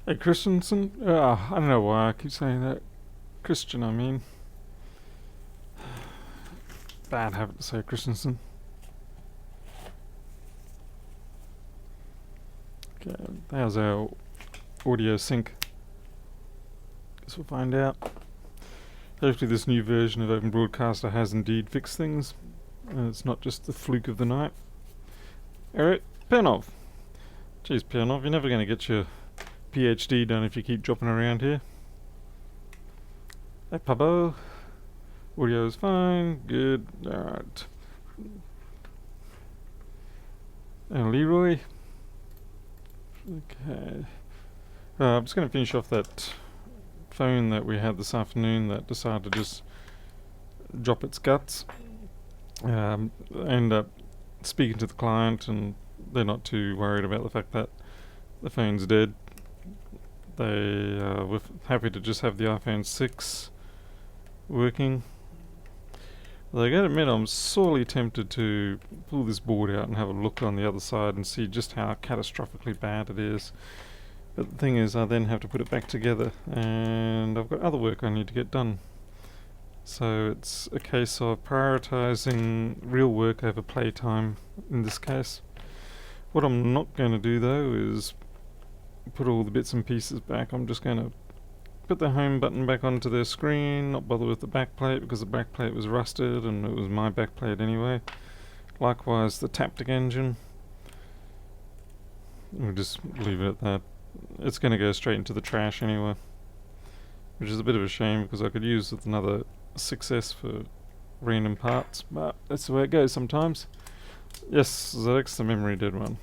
Hey, Christensen? I don't know why I keep saying that. Christian, I mean. Bad habit to say Christensen. Okay, how's our audio sync? Guess we'll find out. Hopefully this new version of Open Broadcaster has indeed fixed things. And it's not just the fluke of the night. Alright, Pernov. Jeez, Pernov, you're never going to get your PhD done if you keep dropping around here. Hey, Pabo. Audio is fine. Good. Alright. And Leroy. Okay. I'm just going to finish off that phone that we had this afternoon that decided to just drop its guts. End up speaking to the client, and they're not too worried about the fact that the phone's dead. They were happy to just have the iPhone 6 working. Although I gotta admit, I'm sorely tempted to pull this board out and have a look on the other side and see just how catastrophically bad it is. But the thing is, I then have to put it back together, and I've got other work I need to get done. So it's a case of prioritizing real work over playtime in this case. What I'm not going to do though is put all the bits and pieces back. I'm just going to put the home button back onto their screen, not bother with the backplate because the backplate was rusted and it was my backplate anyway. Likewise the Taptic engine. We'll just leave it at that. It's going to go straight into the trash anyway, which is a bit of a shame because I could use with another 6S for random parts, but that's the way it goes sometimes. Yes, ZX, the memory did run.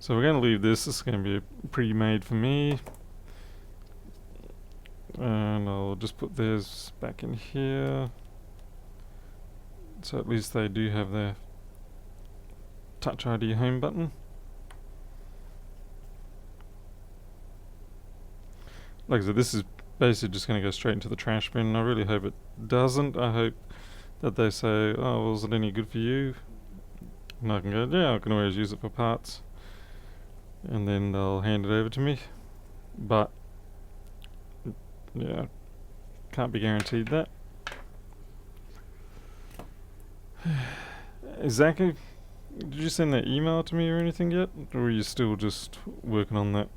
So we're going to leave this. This is going to be pre-made for me. And I'll just put theirs back in here. So at least they do have their Touch ID home button. Like I said, this is basically just going to go straight into the trash bin. I really hope it doesn't. I hope that they say, oh, well, is it any good for you? And I can go, yeah, I can always use it for parts. And then they'll hand it over to me. But yeah, can't be guaranteed that. Zaki, did you send that email to me or anything yet? Or are you still just working on that?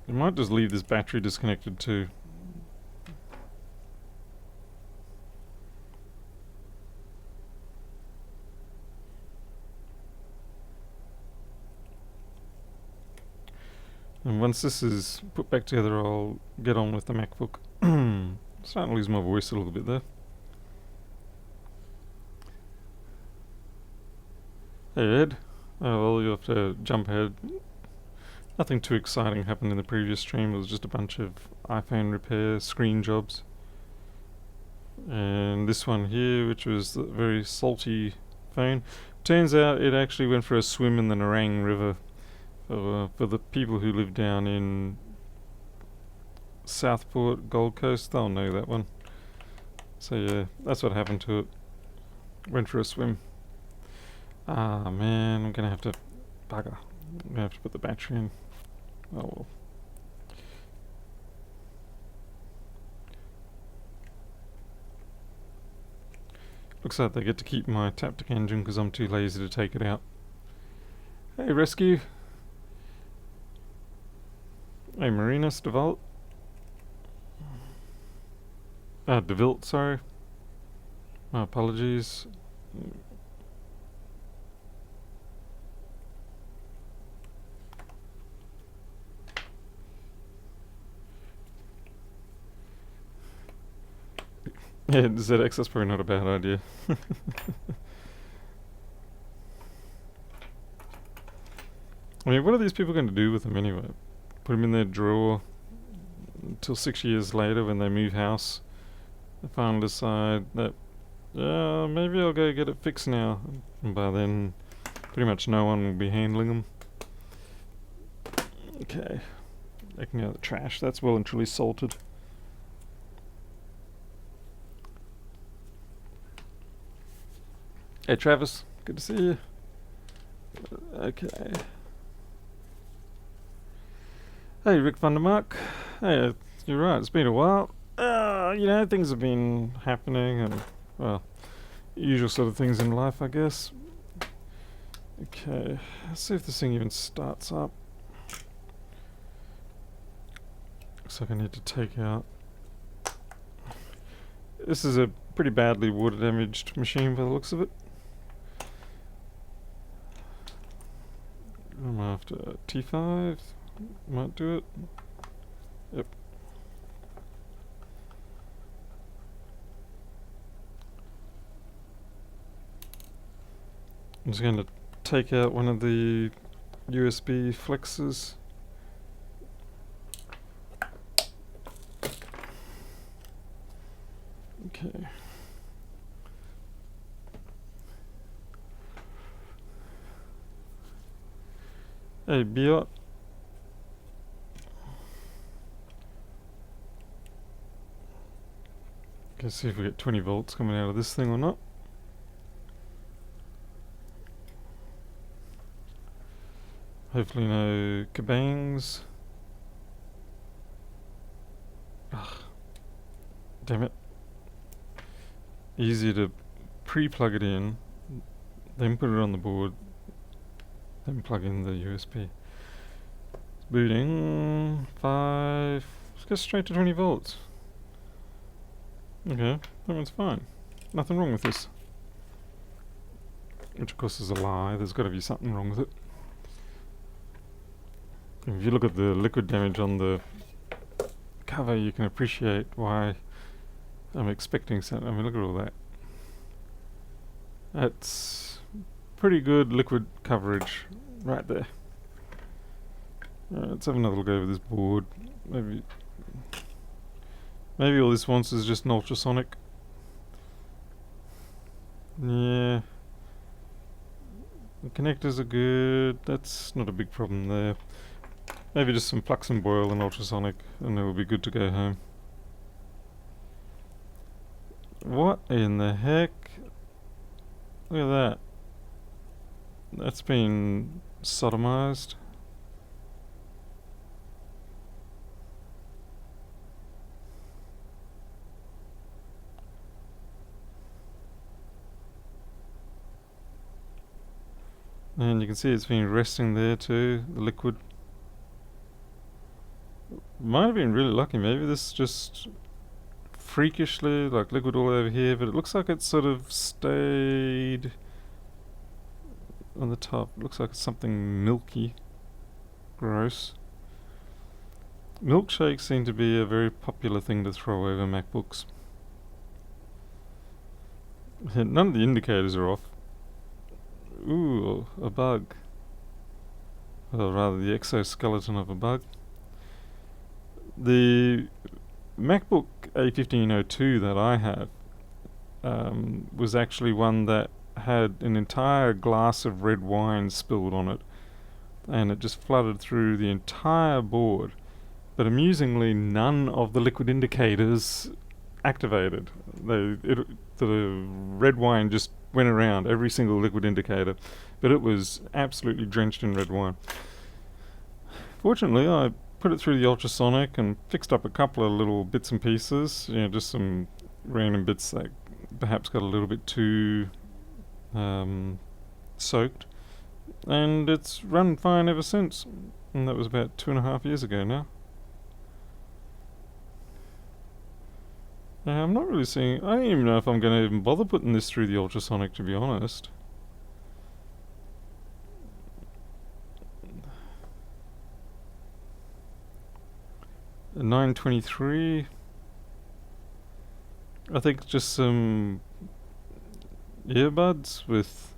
You might just leave this battery disconnected too. And once this is put back together, I'll get on with the MacBook. Starting to lose my voice a little bit there. Hey Ed. Oh well, you'll have to jump ahead. Nothing too exciting happened in the previous stream. It was just a bunch of iPhone repair screen jobs. And this one here, which was the very salty phone. Turns out it actually went for a swim in the Nerang River. For the people who live down in Southport, Gold Coast, they'll know that one. So yeah, that's what happened to it. Went for a swim. Ah man, I'm gonna have to bugger. I'm gonna have to put the battery in. Oh well. Looks like they get to keep my Taptic engine because I'm too lazy to take it out. Hey Rescue. Hey Marinus DeVault. DeVilt, sorry. My apologies. Yeah, ZX, that's probably not a bad idea. I mean, what are these people going to do with them anyway? Put them in their drawer until 6 years later when they move house. They finally decide that, yeah, maybe I'll go get it fixed now. And by then, pretty much no one will be handling them. Okay. They can go to the trash. That's well and truly salted. Hey Travis, good to see you. Okay. Hey, Rick Vandermark. Hey, you're right, it's been a while. You know, things have been happening and, well, usual sort of things in life, I guess. Okay, let's see if this thing even starts up. Looks like I need to take out... This is a pretty badly water damaged machine by the looks of it. I'm after T5. Might do it. Yep. I'm just going to take out one of the USB flexes. Okay. Hey, Biot. Let's see if we get 20 volts coming out of this thing or not. Hopefully no kabangs. Ugh. Damn it. Easier to pre-plug it in, then put it on the board, then plug in the USB. Booting. 5. Let's go straight to 20 volts. Okay, that one's fine. Nothing wrong with this. Which of course is a lie, there's got to be something wrong with it. If you look at the liquid damage on the cover, you can appreciate why I'm expecting something. I mean, look at all that. That's pretty good liquid coverage right there. Let's have another look over this board. Maybe all this wants is just an ultrasonic. Yeah. The connectors are good. That's not a big problem there. Maybe just some flux and boil and ultrasonic, and it will be good to go home. What in the heck? Look at that. That's been sodomized. And you can see it's been resting there too, the liquid. Might have been really lucky, maybe this just freakishly, like liquid all over here, but it looks like it's sort of stayed on the top. It looks like it's something milky. Gross. Milkshakes seem to be a very popular thing to throw over MacBooks. None of the indicators are off. Ooh, a bug. Or rather the exoskeleton of a bug. The MacBook A1502 that I have was actually one that had an entire glass of red wine spilled on it, and it just flooded through the entire board. But amusingly, none of the liquid indicators activated. The red wine just went around every single liquid indicator, but it was absolutely drenched in red wine. Fortunately, I put it through the ultrasonic and fixed up a couple of little bits and pieces, you know, just some random bits that perhaps got a little bit too soaked, and it's run fine ever since. And that was about 2.5 years ago now. I'm not really seeing... I don't even know if I'm going to even bother putting this through the ultrasonic, to be honest. A 923. I think just some earbuds with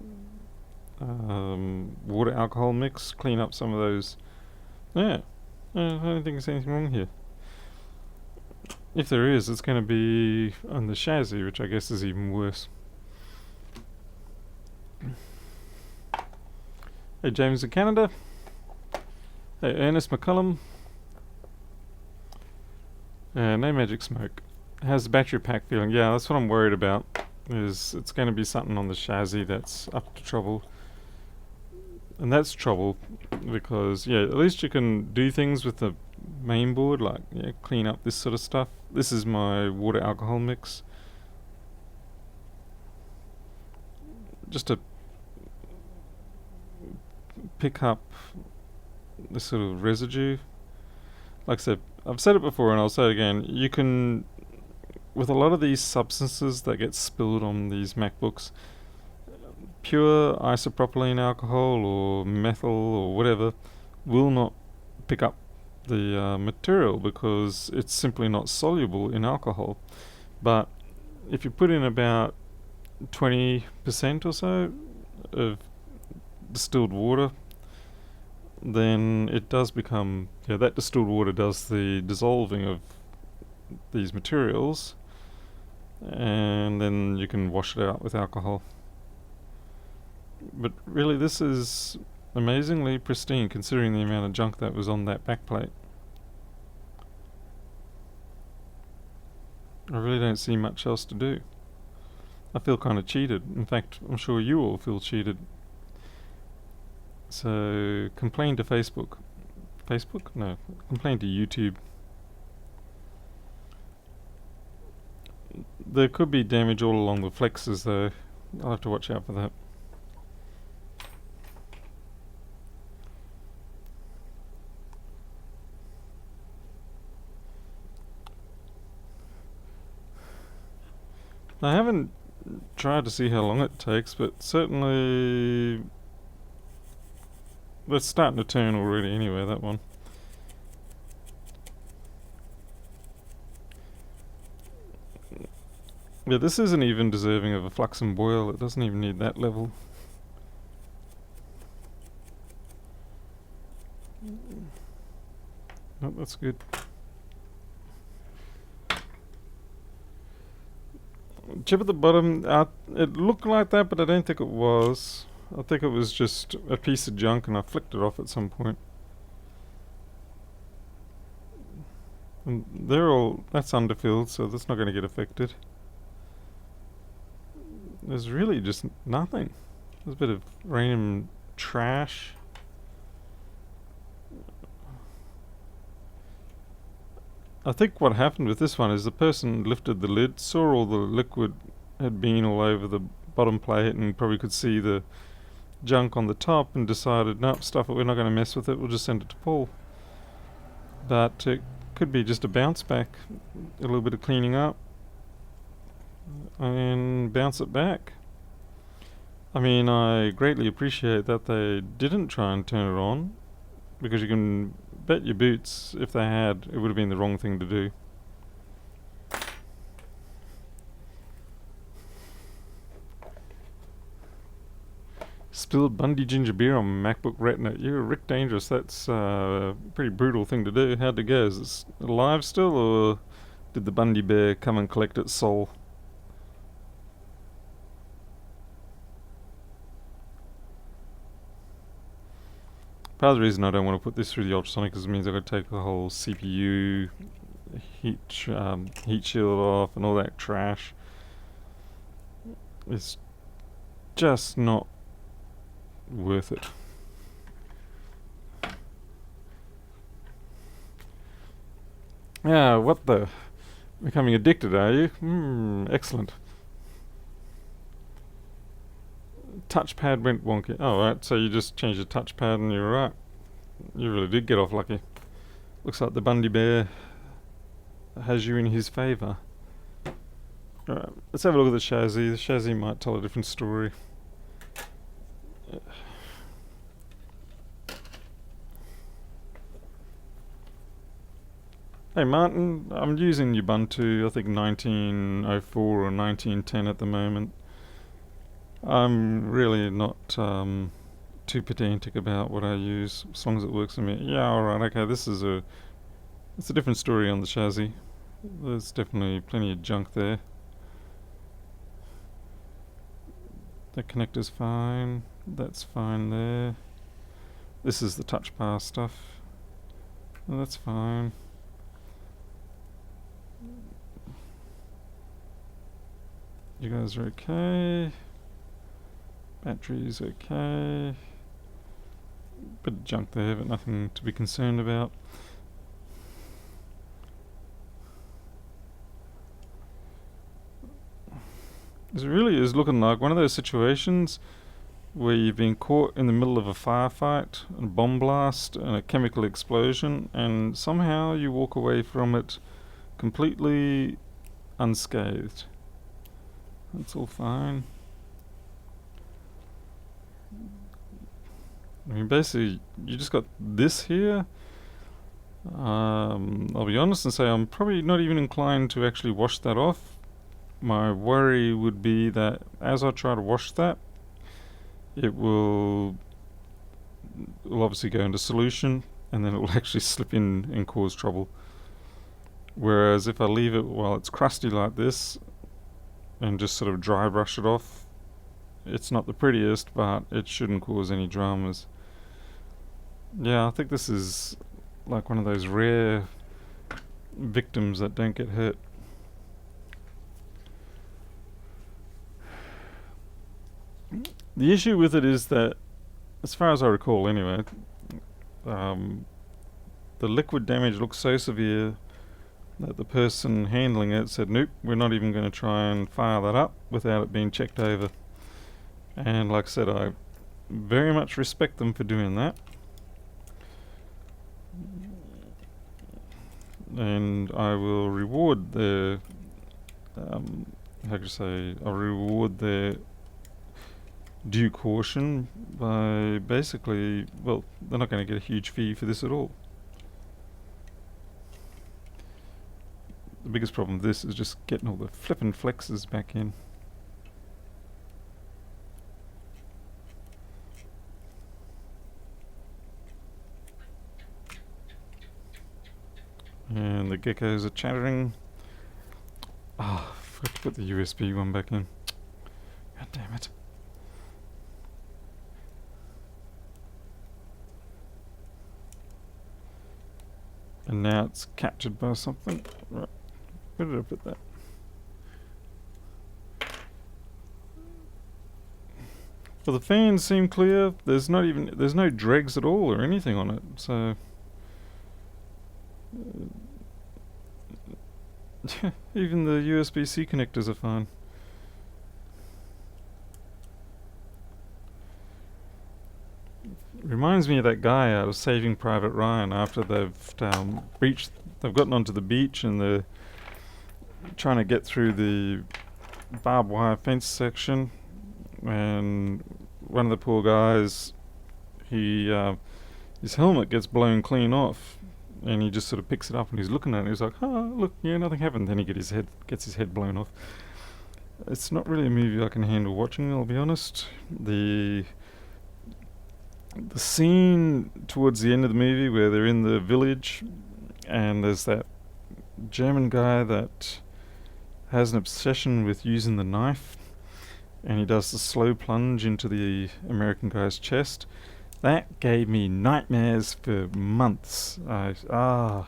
water alcohol mix, clean up some of those. Yeah, I don't think there's anything wrong here. If there is, it's going to be on the chassis, which I guess is even worse. Hey, James in Canada. Hey, Ernest McCullum. No Magic Smoke. How's the battery pack feeling? Yeah, that's what I'm worried about. Is it's going to be something on the chassis that's up to trouble. And that's trouble, because yeah, at least you can do things with the main board, like clean up this sort of stuff. This is my water alcohol mix, just to pick up this sort of residue. Like I said, I've said it before and I'll say it again, you can, with a lot of these substances that get spilled on these MacBooks, pure isopropylene alcohol or methyl or whatever will not pick up the material, because it's simply not soluble in alcohol. But if you put in about 20% or so of distilled water, then it does become, that distilled water does the dissolving of these materials, and then you can wash it out with alcohol. But really, this is amazingly pristine considering the amount of junk that was on that backplate. I really don't see much else to do. I feel kind of cheated. In fact, I'm sure you all feel cheated. So, complain to Facebook. Facebook? No. Complain to YouTube. There could be damage all along the flexes though. I'll have to watch out for that. I haven't tried to see how long it takes, but certainly it's starting to turn already anyway, that one. Yeah, this isn't even deserving of a flux and boil. It doesn't even need that level. Oh, that's good. Chip at the bottom, it looked like that, but I don't think it was. I think it was just a piece of junk and I flicked it off at some point. And that's underfilled, so that's not going to get affected. There's really just nothing. There's a bit of random trash. I think what happened with this one is the person lifted the lid, saw all the liquid had been all over the bottom plate and probably could see the junk on the top, and decided, nope, stuff it, we're not going to mess with it, we'll just send it to Paul. But it could be just a bounce back, a little bit of cleaning up, and bounce it back. I mean, I greatly appreciate that they didn't try and turn it on, because you can bet your boots, if they had, it would have been the wrong thing to do. Spilled Bundy ginger beer on MacBook Retina. You're Rick Dangerous. That's a pretty brutal thing to do. How'd it go? Is it alive still, or did the Bundy bear come and collect its soul? Part of the reason I don't want to put this through the ultrasonic is it means I've got to take the whole CPU heat shield off and all that trash. It's just not worth it. Yeah, what the? Becoming addicted, are you? Excellent. Touchpad went wonky. Oh, right, so you just changed the touchpad and you're right. You really did get off lucky. Looks like the Bundy bear has you in his favour. Alright, let's have a look at the chassis. The chassis might tell a different story. Hey Martin, I'm using Ubuntu, I think 1904 or 1910 at the moment. I'm really not too pedantic about what I use, as long as it works for me. Yeah, alright, okay, it's a different story on the chassis. There's definitely plenty of junk there. The connector's fine, that's fine there. This is the touch bar stuff. Oh, that's fine. You guys are okay. Battery's okay. Bit of junk there, but nothing to be concerned about. This really is looking like one of those situations where you've been caught in the middle of a firefight, a bomb blast, and a chemical explosion, and somehow you walk away from it completely unscathed. That's all fine. I mean, basically, you just got this here. I'll be honest and say I'm probably not even inclined to actually wash that off. My worry would be that as I try to wash that, it will obviously go into solution, and then it will actually slip in and cause trouble. Whereas if I leave it while it's crusty like this and just sort of dry brush it off, it's not the prettiest, but it shouldn't cause any dramas. Yeah, I think this is like one of those rare victims that don't get hurt. The issue with it is that, as far as I recall anyway, the liquid damage looks so severe that the person handling it said, nope, we're not even going to try and fire that up without it being checked over. And like I said, I very much respect them for doing that. And I will reward their, I'll reward their due caution by basically, well, they're not going to get a huge fee for this at all. The biggest problem with this is just getting all the flippin' flexes back in. And the geckos are chattering. Ah, oh, forgot to put the USB one back in. God damn it. And now it's captured by something. Right. Where did I put that? Well, the fans seem clear. There's no dregs at all or anything on it. So even the USB-C connectors are fine. Reminds me of that guy out of Saving Private Ryan after they've gotten onto the beach and they're trying to get through the barbed wire fence section, and one of the poor guys, his helmet gets blown clean off, and he just sort of picks it up and he's looking at it. He's like, "Oh, look, yeah, nothing happened." Then he gets his head blown off. It's not really a movie I can handle watching, I'll be honest. The scene towards the end of the movie where they're in the village and there's that German guy that has an obsession with using the knife, and he does the slow plunge into the American guy's chest. That gave me nightmares for months. Yeah, I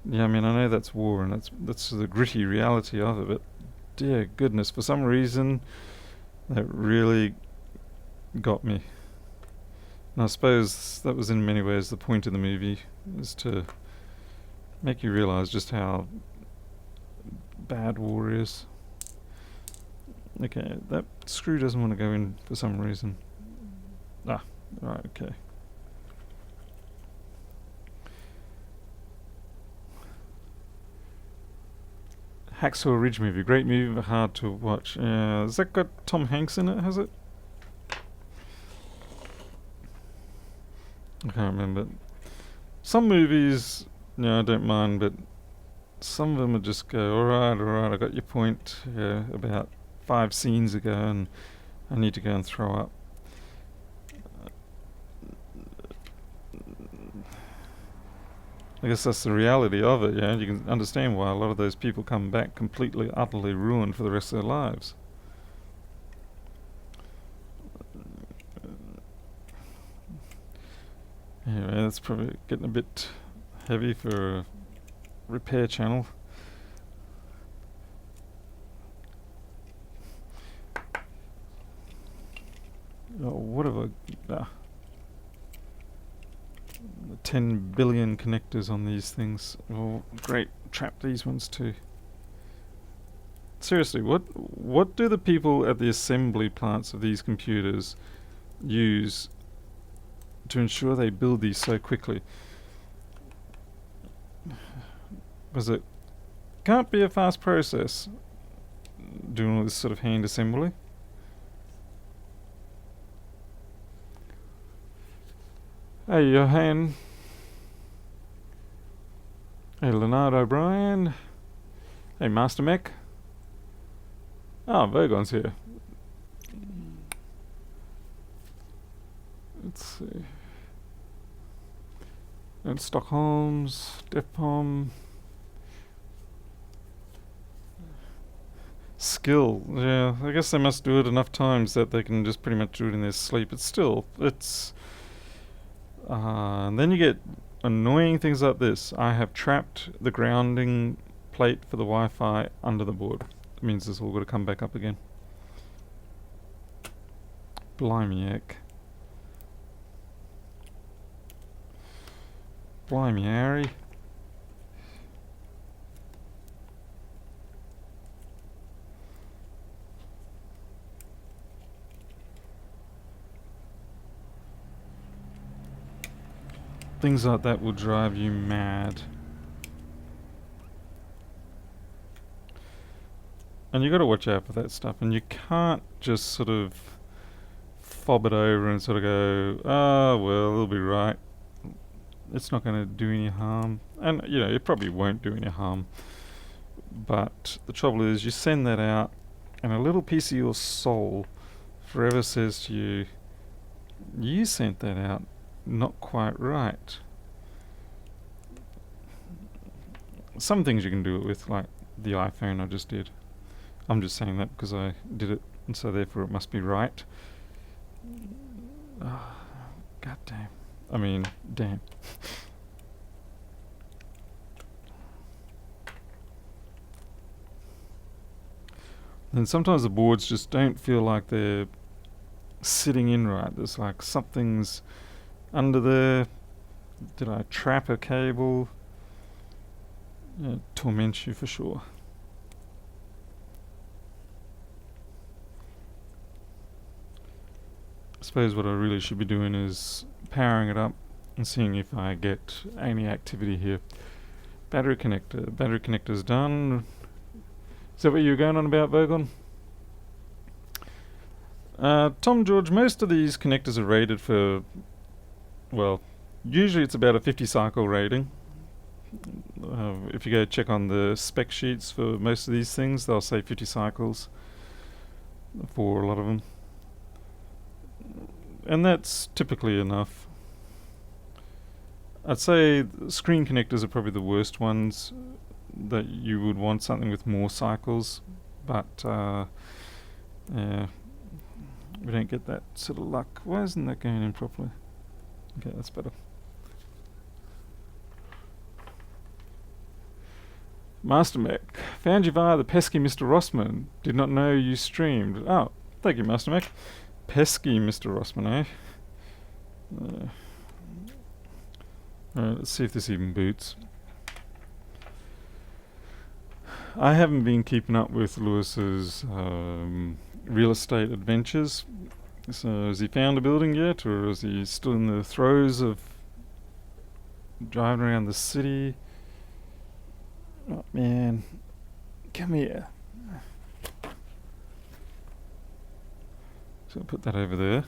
mean, I know that's war and that's the gritty reality of it, but dear goodness, for some reason that really got me. And I suppose that was in many ways the point of the movie, is to make you realise just how bad war is. Okay, that screw doesn't want to go in for some reason. Ah, right, okay. Hacksaw Ridge movie, great movie but hard to watch. Has that got Tom Hanks in it, has it? I can't remember. Some movies, I don't mind, but some of them would just go, alright, I got your point about 5 scenes ago and I need to go and throw up. I guess that's the reality of it, You can understand why a lot of those people come back completely, utterly ruined for the rest of their lives. Anyway, that's probably getting a bit heavy for a repair channel. Oh, what have I... 10 billion connectors on these things. Oh, great. Trap these ones too. Seriously, what do the people at the assembly plants of these computers use to ensure they build these so quickly? Because it can't be a fast process doing all this sort of hand assembly. Hey, Johan. Hey, Leonard O'Brien. Hey, Master Mech. Oh, Vergon's here. Let's see. And Stockholm's, Defpom. Skill, yeah, I guess they must do it enough times that they can just pretty much do it in their sleep. It's still, it's... and then you get annoying things like this. I have trapped the grounding plate for the Wi-Fi under the board. It means it's all got to come back up again. Blimey heck. Blimey Harry. Things like that will drive you mad. And you got to watch out for that stuff, and you can't just sort of fob it over and sort of go, oh, well, it'll be right. It's not going to do any harm. And, you know, it probably won't do any harm. But the trouble is, you send that out, and a little piece of your soul forever says to you, you sent that out not quite right. Some things you can do it with, like the iPhone I just did. I'm just saying that because I did it, and so therefore it must be right. Oh, God damn. I mean, damn. And sometimes the boards just don't feel like they're sitting in right. There's like something's under there. Did I trap a cable? Yeah, torments you for sure. I suppose what I really should be doing is powering it up and seeing if I get any activity here. Battery connector. Battery connector's done. Is that what you were going on about, Vogon? Tom George, most of these connectors are rated for, well, usually it's about a 50 cycle rating. If you go check on the spec sheets for most of these things, they'll say 50 cycles for a lot of them. And that's typically enough. I'd say screen connectors are probably the worst ones, that you would want something with more cycles, but yeah, we don't get that sort of luck. Why isn't that going in properly? Okay, that's better. Master Mech, found you via the pesky Mr. Rossman. Did not know you streamed. Oh, thank you, Master Mech. Pesky Mr. Rossman, eh? Alright, let's see if this even boots. I haven't been keeping up with Lewis's real estate adventures. So has he found a building yet, or is he still in the throes of driving around the city? Oh man, come here. So I'll put that over there.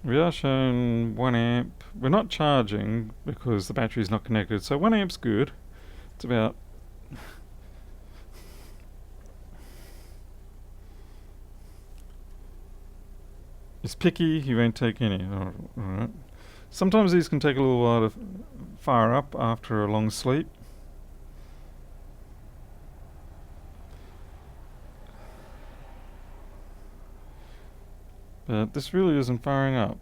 We are shown 1 amp. We're not charging because the battery's not connected, so 1 amp's good. It's about... He's picky, he won't take any. Alright. Sometimes these can take a little while to fire up after a long sleep. But this really isn't firing up.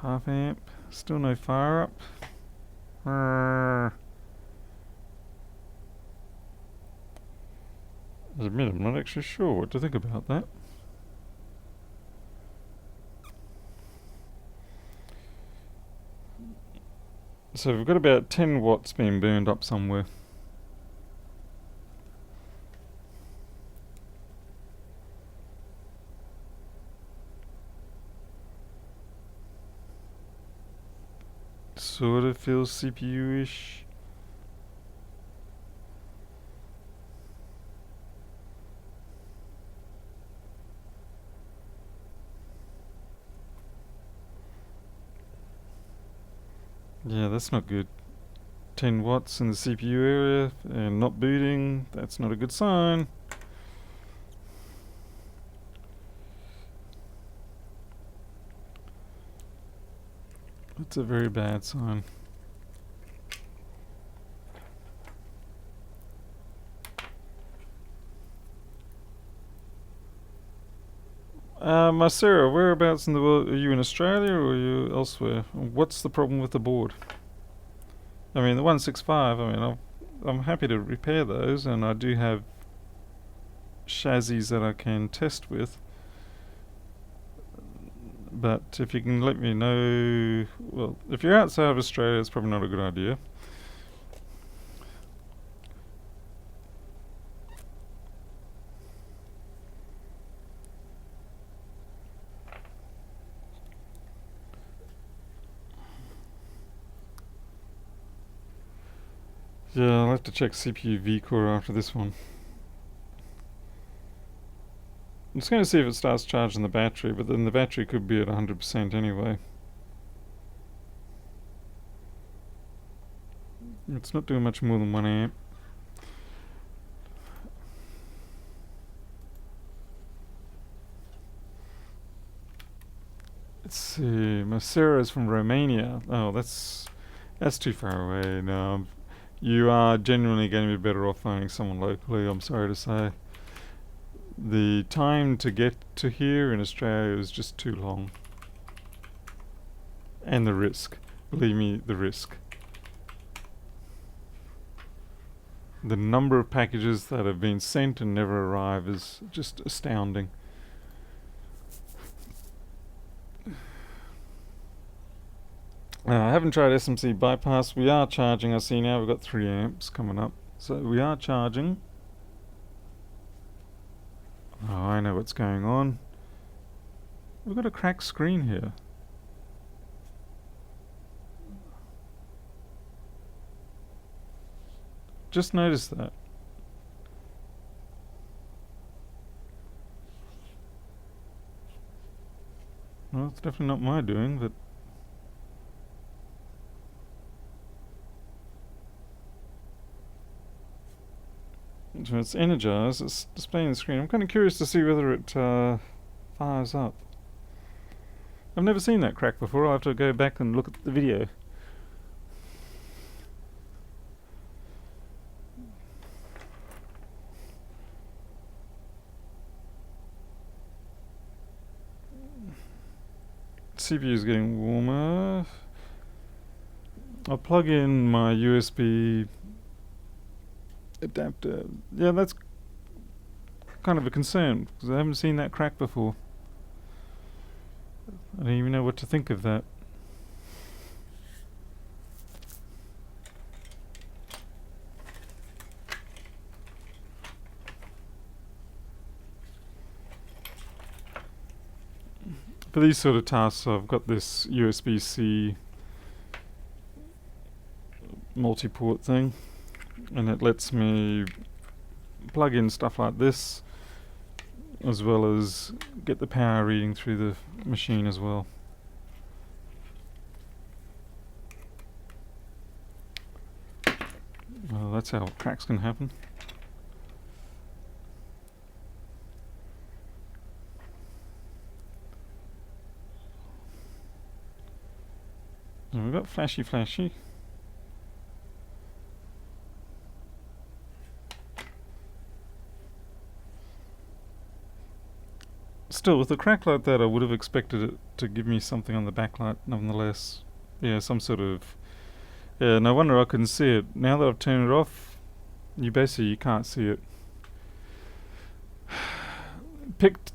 Half amp, still no fire up. I admit, I'm not actually sure what to think about that. So we've got about 10 watts being burned up somewhere. Sort of feels CPU-ish. Yeah, that's not good. 10 watts in the CPU area and not booting. That's not a good sign. That's a very bad sign. Sarah, whereabouts in the world? Are you in Australia or are you elsewhere? What's the problem with the board? I mean, the 165, I mean, I'm happy to repair those, and I do have chassis that I can test with. But if you can let me know, well, if you're outside of Australia, it's probably not a good idea. Yeah, I'll have to check CPU V-core after this one. I'm just going to see if it starts charging the battery, but then the battery could be at 100% anyway. It's not doing much more than 1 amp. Let's see, Masera is from Romania. Oh, that's too far away. No, you are genuinely going to be better off finding someone locally, I'm sorry to say. The time to get to here in Australia is just too long. And the risk. Believe me, the risk. The number of packages that have been sent and never arrive is just astounding. I haven't tried SMC bypass. We are charging. I see now we've got 3 amps coming up. So we are charging. Oh, I know what's going on. We've got a cracked screen here. Just noticed that. Well, it's definitely not my doing, but... So it's energized, it's displaying the screen. I'm kind of curious to see whether it fires up. I've never seen that crack before. I'll have to go back and look at the video. CPU is getting warmer. I'll plug in my USB adapter. Yeah, that's kind of a concern because I haven't seen that crack before. I don't even know what to think of that. For these sort of tasks, I've got this USB-C multi-port thing, and it lets me plug in stuff like this as well as get the power reading through the machine as well. Well, that's how cracks can happen. And we've got flashy. Still, with a crack like that, I would have expected it to give me something on the backlight, nonetheless. Yeah, some sort of... Yeah, no wonder I couldn't see it. Now that I've turned it off, you can't see it. Picked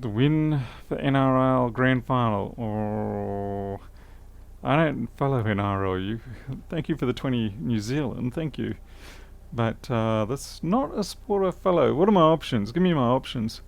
the win for NRL Grand Final. Oh, I don't follow NRL. Thank you for the 20 New Zealand. Thank you. But that's not a sport I follow. What are my options? Give me my options.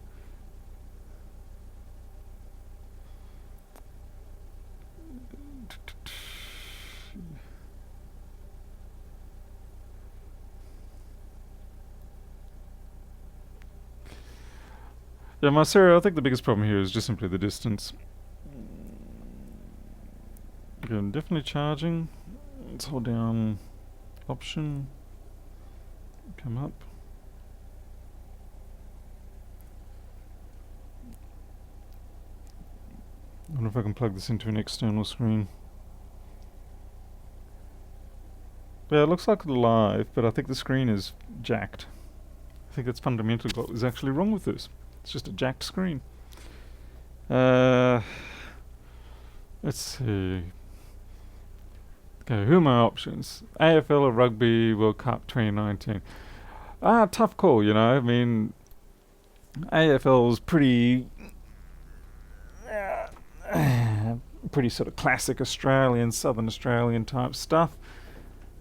Yeah, my Sarah, I think the biggest problem here is just simply the distance. Okay, I'm definitely charging. Let's hold down option. Come up. I wonder if I can plug this into an external screen. Yeah, it looks like live, but I think the screen is jacked. I think that's fundamentally what is actually wrong with this. It's just a jacked screen. Let's see. Okay, who are my options? AFL or Rugby World Cup 2019? Tough call, you know. I mean, AFL's pretty sort of classic Australian, Southern Australian type stuff.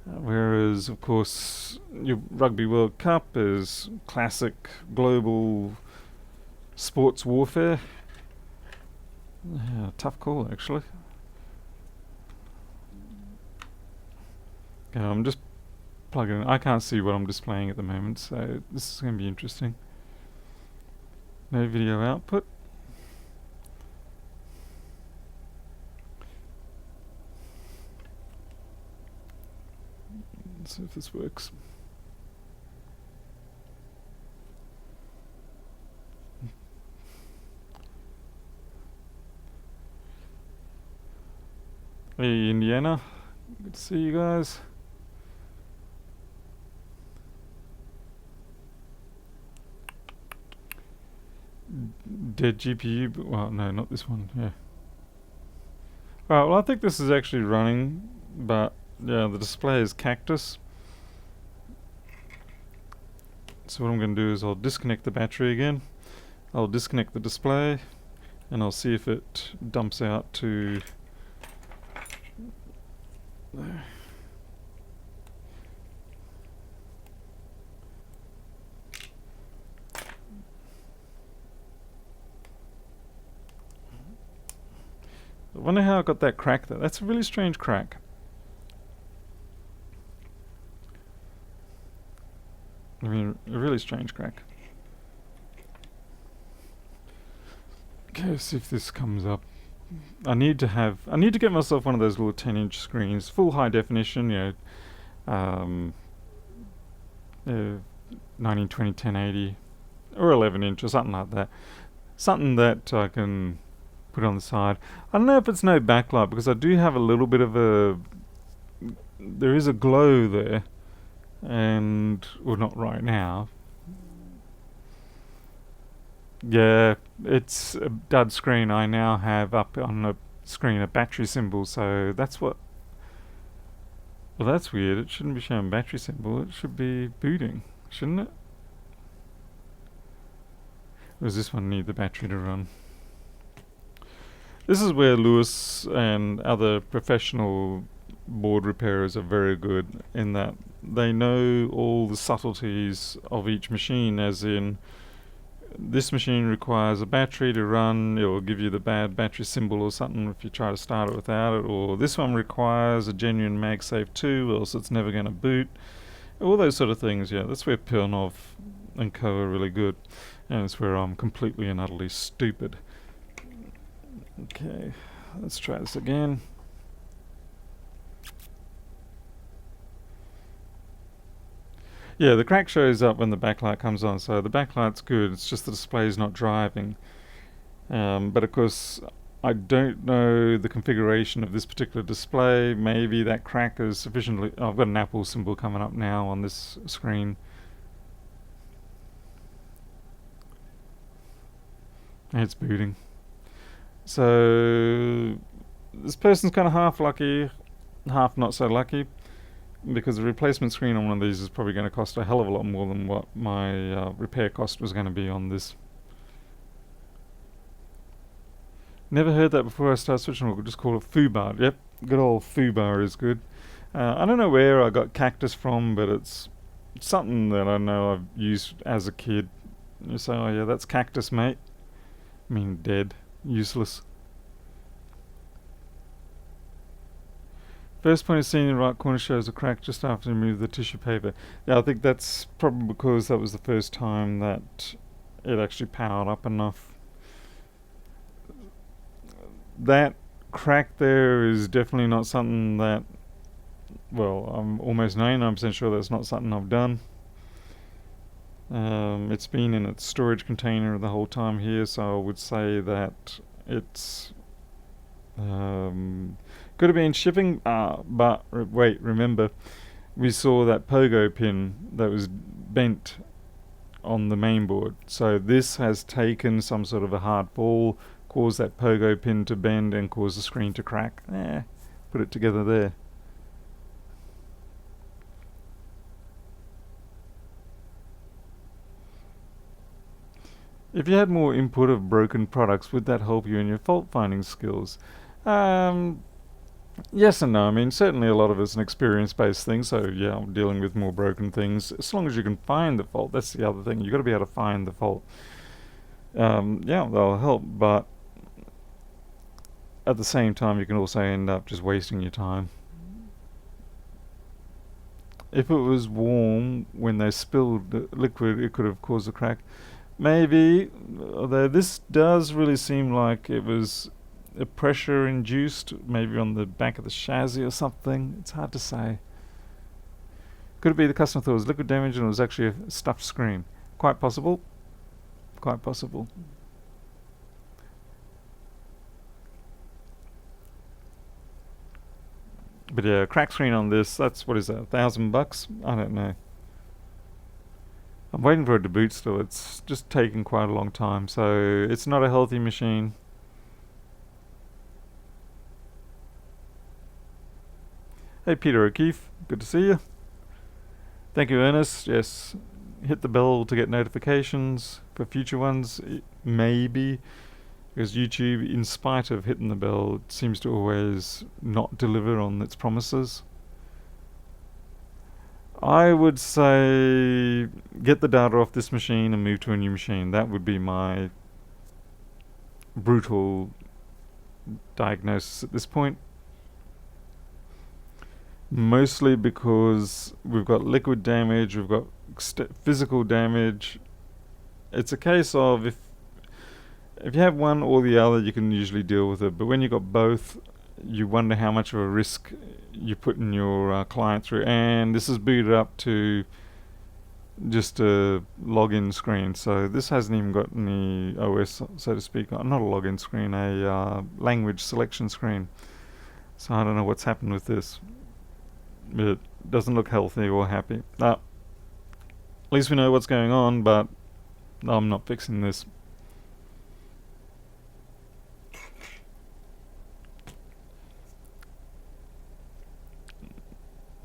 Whereas, of course, your Rugby World Cup is classic global sports warfare. Yeah, tough call, actually. Okay, I'm just plugging in. I can't see what I'm displaying at the moment, so this is going to be interesting. No video output. Let's see if this works. Hey, Indiana. Good to see you guys. Dead GPU, but well, no, not this one. Yeah. Alright, well, I think this is actually running, but yeah, the display is cactus. So what I'm going to do is I'll disconnect the battery again. I'll disconnect the display, and I'll see if it dumps out to there. I wonder how I got that crack there. That's a really strange crack. I mean, a really strange crack. Okay, let's see if this comes up. I need to get myself one of those little 10-inch screens, full high definition, you know, 1920 1080 or 11-inch or something like that. Something that I can put on the side. I don't know if it's no backlight, because I do have a little bit of there is a glow there, and well, not right now. Yeah, it's a dud screen. I now have up on the screen a battery symbol, so that's what. Well, that's weird. It shouldn't be showing battery symbol. It should be booting, shouldn't it? Or does this one need the battery to run? This is where Lewis and other professional board repairers are very good, in that they know all the subtleties of each machine, as in, this machine requires a battery to run, it will give you the bad battery symbol or something if you try to start it without it, or this one requires a genuine MagSafe 2, else it's never going to boot. All those sort of things, yeah, that's where Pilnov and Co are really good, and it's where I'm completely and utterly stupid. Okay, let's try this again. Yeah, the crack shows up when the backlight comes on, so the backlight's good, it's just the display's not driving. But of course, I don't know the configuration of this particular display. Maybe that crack is sufficiently... Oh, I've got an Apple symbol coming up now on this screen. And it's booting. So this person's kind of half lucky, half not so lucky, because the replacement screen on one of these is probably going to cost a hell of a lot more than what my repair cost was going to be on this. Never heard that before I start switching. We'll just call it FUBAR. Yep, Good old foobar is good. I don't know where I got cactus from, but it's something that I know I've used as a kid. You say, oh yeah, that's cactus, mate. I mean, dead. Useless. First point is seen in the right corner shows a crack just after you remove the tissue paper. Yeah, I think that's probably because that was the first time that it actually powered up enough. That crack there is definitely not something that, well, I'm almost 99% sure that's not something I've done. It's been in its storage container the whole time here, so I would say that it's could have been shipping. But wait, remember, we saw that pogo pin that was bent on the main board. So this has taken some sort of a hard ball, caused that pogo pin to bend and caused the screen to crack. Put it together there. If you had more input of broken products, would that help you in your fault finding skills? Yes and no. I mean, certainly a lot of it's an experience-based thing, so yeah, I'm dealing with more broken things. As long as you can find the fault, that's the other thing. You've got to be able to find the fault. Yeah, they'll help, but at the same time, you can also end up just wasting your time. If it was warm when they spilled the liquid, it could have caused a crack. Maybe, although this does really seem like it was a pressure induced, maybe on the back of the chassis or something. It's hard to say. Could it be the customer thought it was liquid damage and it was actually a stuffed screen? Quite possible. Quite possible. But yeah, crack screen on this, that's, what is that, $1,000? I don't know. I'm waiting for it to boot still. It's just taking quite a long time, so it's not a healthy machine. Hey Peter O'Keefe, good to see you. Thank you, Ernest. Yes, hit the bell to get notifications for future ones. Maybe, because YouTube, in spite of hitting the bell, seems to always not deliver on its promises. I would say get the data off this machine and move to a new machine. That would be my brutal diagnosis at this point. Mostly because we've got liquid damage, we've got physical damage. It's a case of if you have one or the other, you can usually deal with it. But when you've got both, you wonder how much of a risk you're putting your client through. And this is booted up to just a login screen, so this hasn't even got any OS, so to speak. Not a login screen, a language selection screen. So I don't know what's happened with this. It doesn't look healthy or happy. At least we know what's going on, but I'm not fixing this.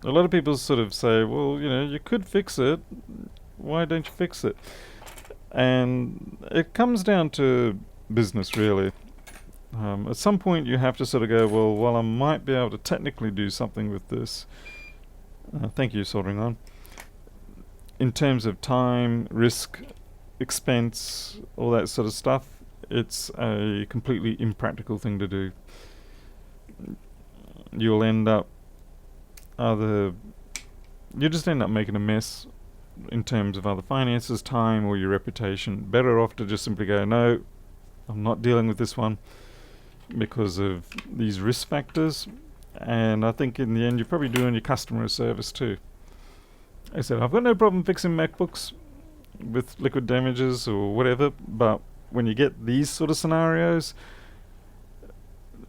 A lot of people sort of say, well, you know, you could fix it. Why don't you fix it? And it comes down to business, really. At some point you have to sort of go, well, while I might be able to technically do something with this, thank you, Soldering On, in terms of time, risk, expense, all that sort of stuff, it's a completely impractical thing to do. You'll end up you just end up making a mess in terms of other finances, time, or your reputation. Better off to just simply go, no, I'm not dealing with this one because of these risk factors. And I think in the end you're probably doing your customer a service too. I said, I've got no problem fixing MacBooks with liquid damages or whatever, but when you get these sort of scenarios,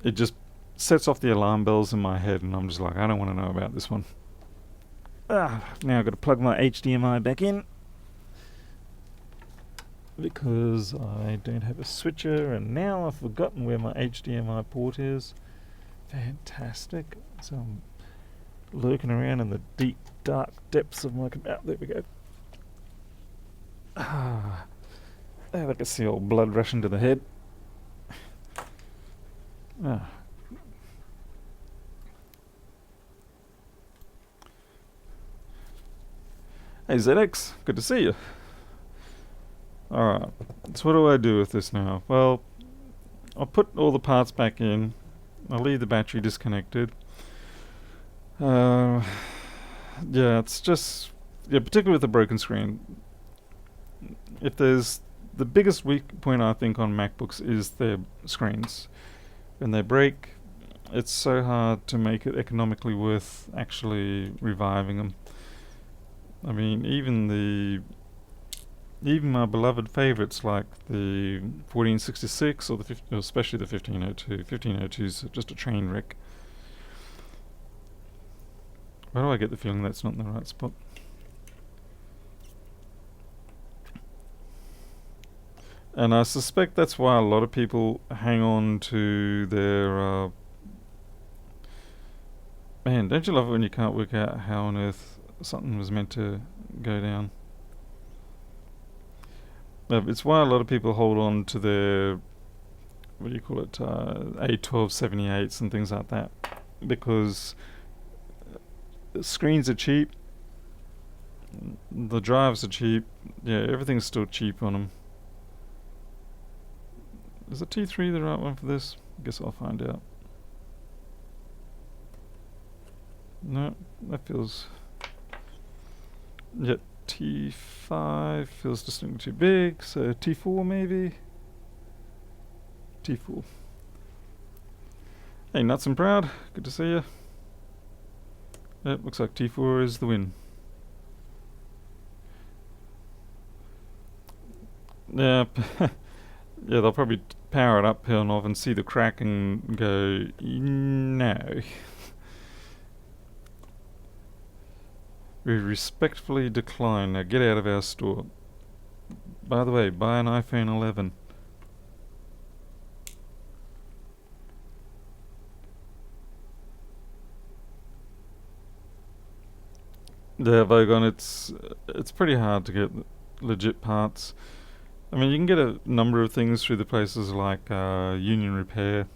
it just sets off the alarm bells in my head, and I'm just like, I don't want to know about this one. Now I've got to plug my HDMI back in because I don't have a switcher, and now I've forgotten where my HDMI port is. Fantastic. So I'm lurking around in the deep, dark depths of my computer. There we go. I can see all blood rushing to the head. Hey ZX, good to see you. Alright, so what do I do with this now? Well, I'll put all the parts back in. I'll leave the battery disconnected. Yeah, it's just... Yeah, particularly with the broken screen. If there's... The biggest weak point I think on MacBooks is their screens. When they break, it's so hard to make it economically worth actually reviving them. I mean, even my beloved favorites like the 1466 or especially the 1502. 1502 is just a train wreck. Why do I get the feeling that's not in the right spot? And I suspect that's why a lot of people hang on to their... Man, don't you love it when you can't work out how on earth something was meant to go down? It's why a lot of people hold on to their... What do you call it? A1278s and things like that. Because screens are cheap. The drives are cheap. Yeah, everything's still cheap on them. Is the T3 the right one for this? I guess I'll find out. No, that feels... Yeah, T5 feels distinctly too big, so T4 maybe? T4. Hey, Nuts and Proud, good to see you. Yep, looks like T4 is the win. Yeah, yeah, they'll probably power it up here and off and see the crack and go, no. We respectfully decline. Now get out of our store. By the way, buy an iPhone 11. Yeah, Vogon, it's pretty hard to get legit parts. I mean, you can get a number of things through the places like Union Repair.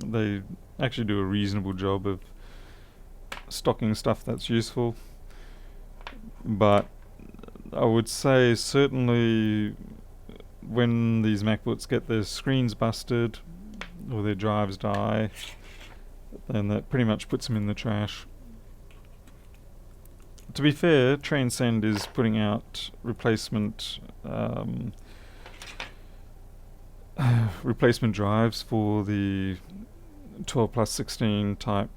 They actually do a reasonable job of stocking stuff that's useful. But I would say certainly when these MacBooks get their screens busted or their drives die, then that pretty much puts them in the trash. To be fair, Transcend is putting out replacement replacement drives for the 12 plus 16 type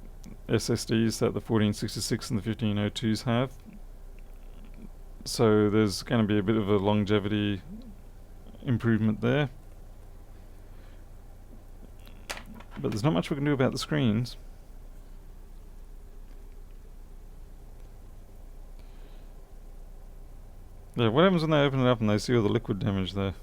SSDs that the 1466 and the 1502s have. So there's going to be a bit of a longevity improvement there. But there's not much we can do about the screens. Yeah, what happens when they open it up and they see all the liquid damage there?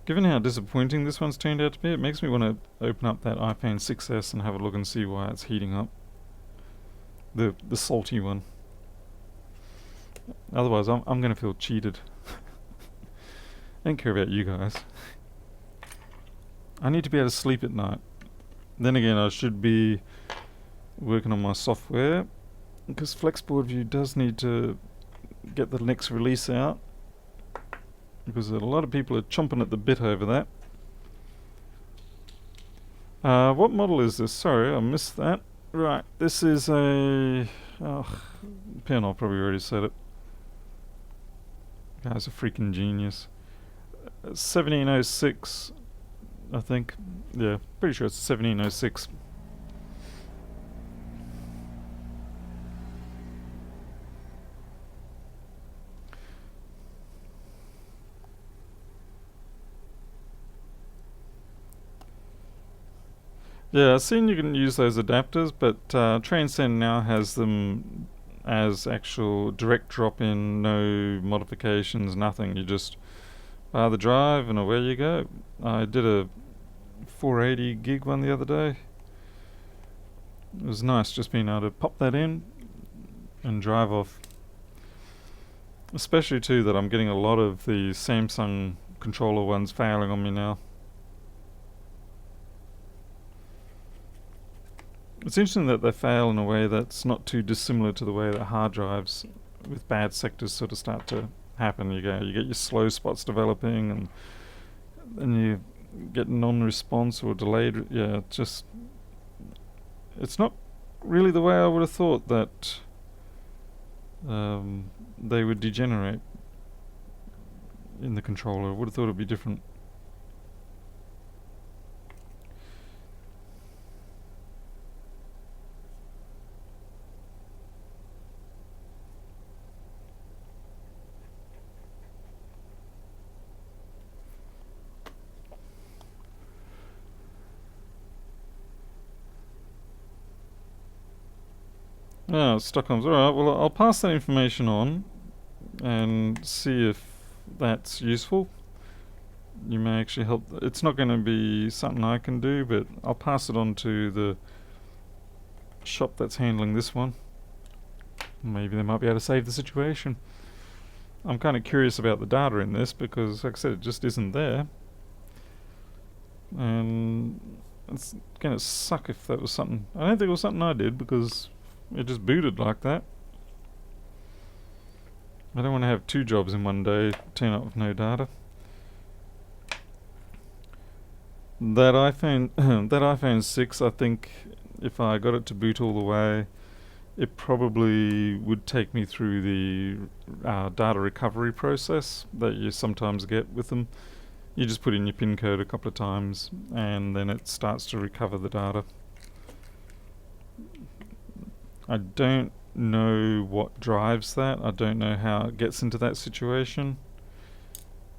Given how disappointing this one's turned out to be, it makes me want to open up that iPhone 6s and have a look and see why it's heating up. The salty one. Otherwise, I'm going to feel cheated. I don't care about you guys. I need to be able to sleep at night. Then again, I should be working on my software, because Boardview does need to get the next release out, because a lot of people are chomping at the bit over that. What model is this? Sorry, I missed that. Right, this is a... Oh, Farnell probably already said it. Guy's a freaking genius. 1706, I think. Yeah, pretty sure it's 1706. Yeah, I've seen you can use those adapters, but Transcend now has them as actual direct drop-in, no modifications, nothing. You just buy the drive and away you go. I did a 480 gig one the other day. It was nice just being able to pop that in and drive off. Especially too that I'm getting a lot of the Samsung controller ones failing on me now. It's interesting that they fail in a way that's not too dissimilar to the way that hard drives with bad sectors sort of start to happen. You get your slow spots developing, and you get non-response or delayed. Yeah, it's not really the way I would have thought that they would degenerate in the controller. I would have thought it'd be different. Oh, Stockholm's alright. Well, I'll pass that information on and see if that's useful. You may actually help. It's not going to be something I can do, but I'll pass it on to the shop that's handling this one. Maybe they might be able to save the situation. I'm kind of curious about the data in this because, like I said, it just isn't there. And it's going to suck if that was something. I don't think it was something I did because it just booted like that. I don't want to have two jobs in one day, turn up with no data. That iPhone, that iPhone 6, I think if I got it to boot all the way, it probably would take me through the data recovery process that you sometimes get with them. You just put in your PIN code a couple of times and then it starts to recover the data. I don't know what drives that. I don't know how it gets into that situation.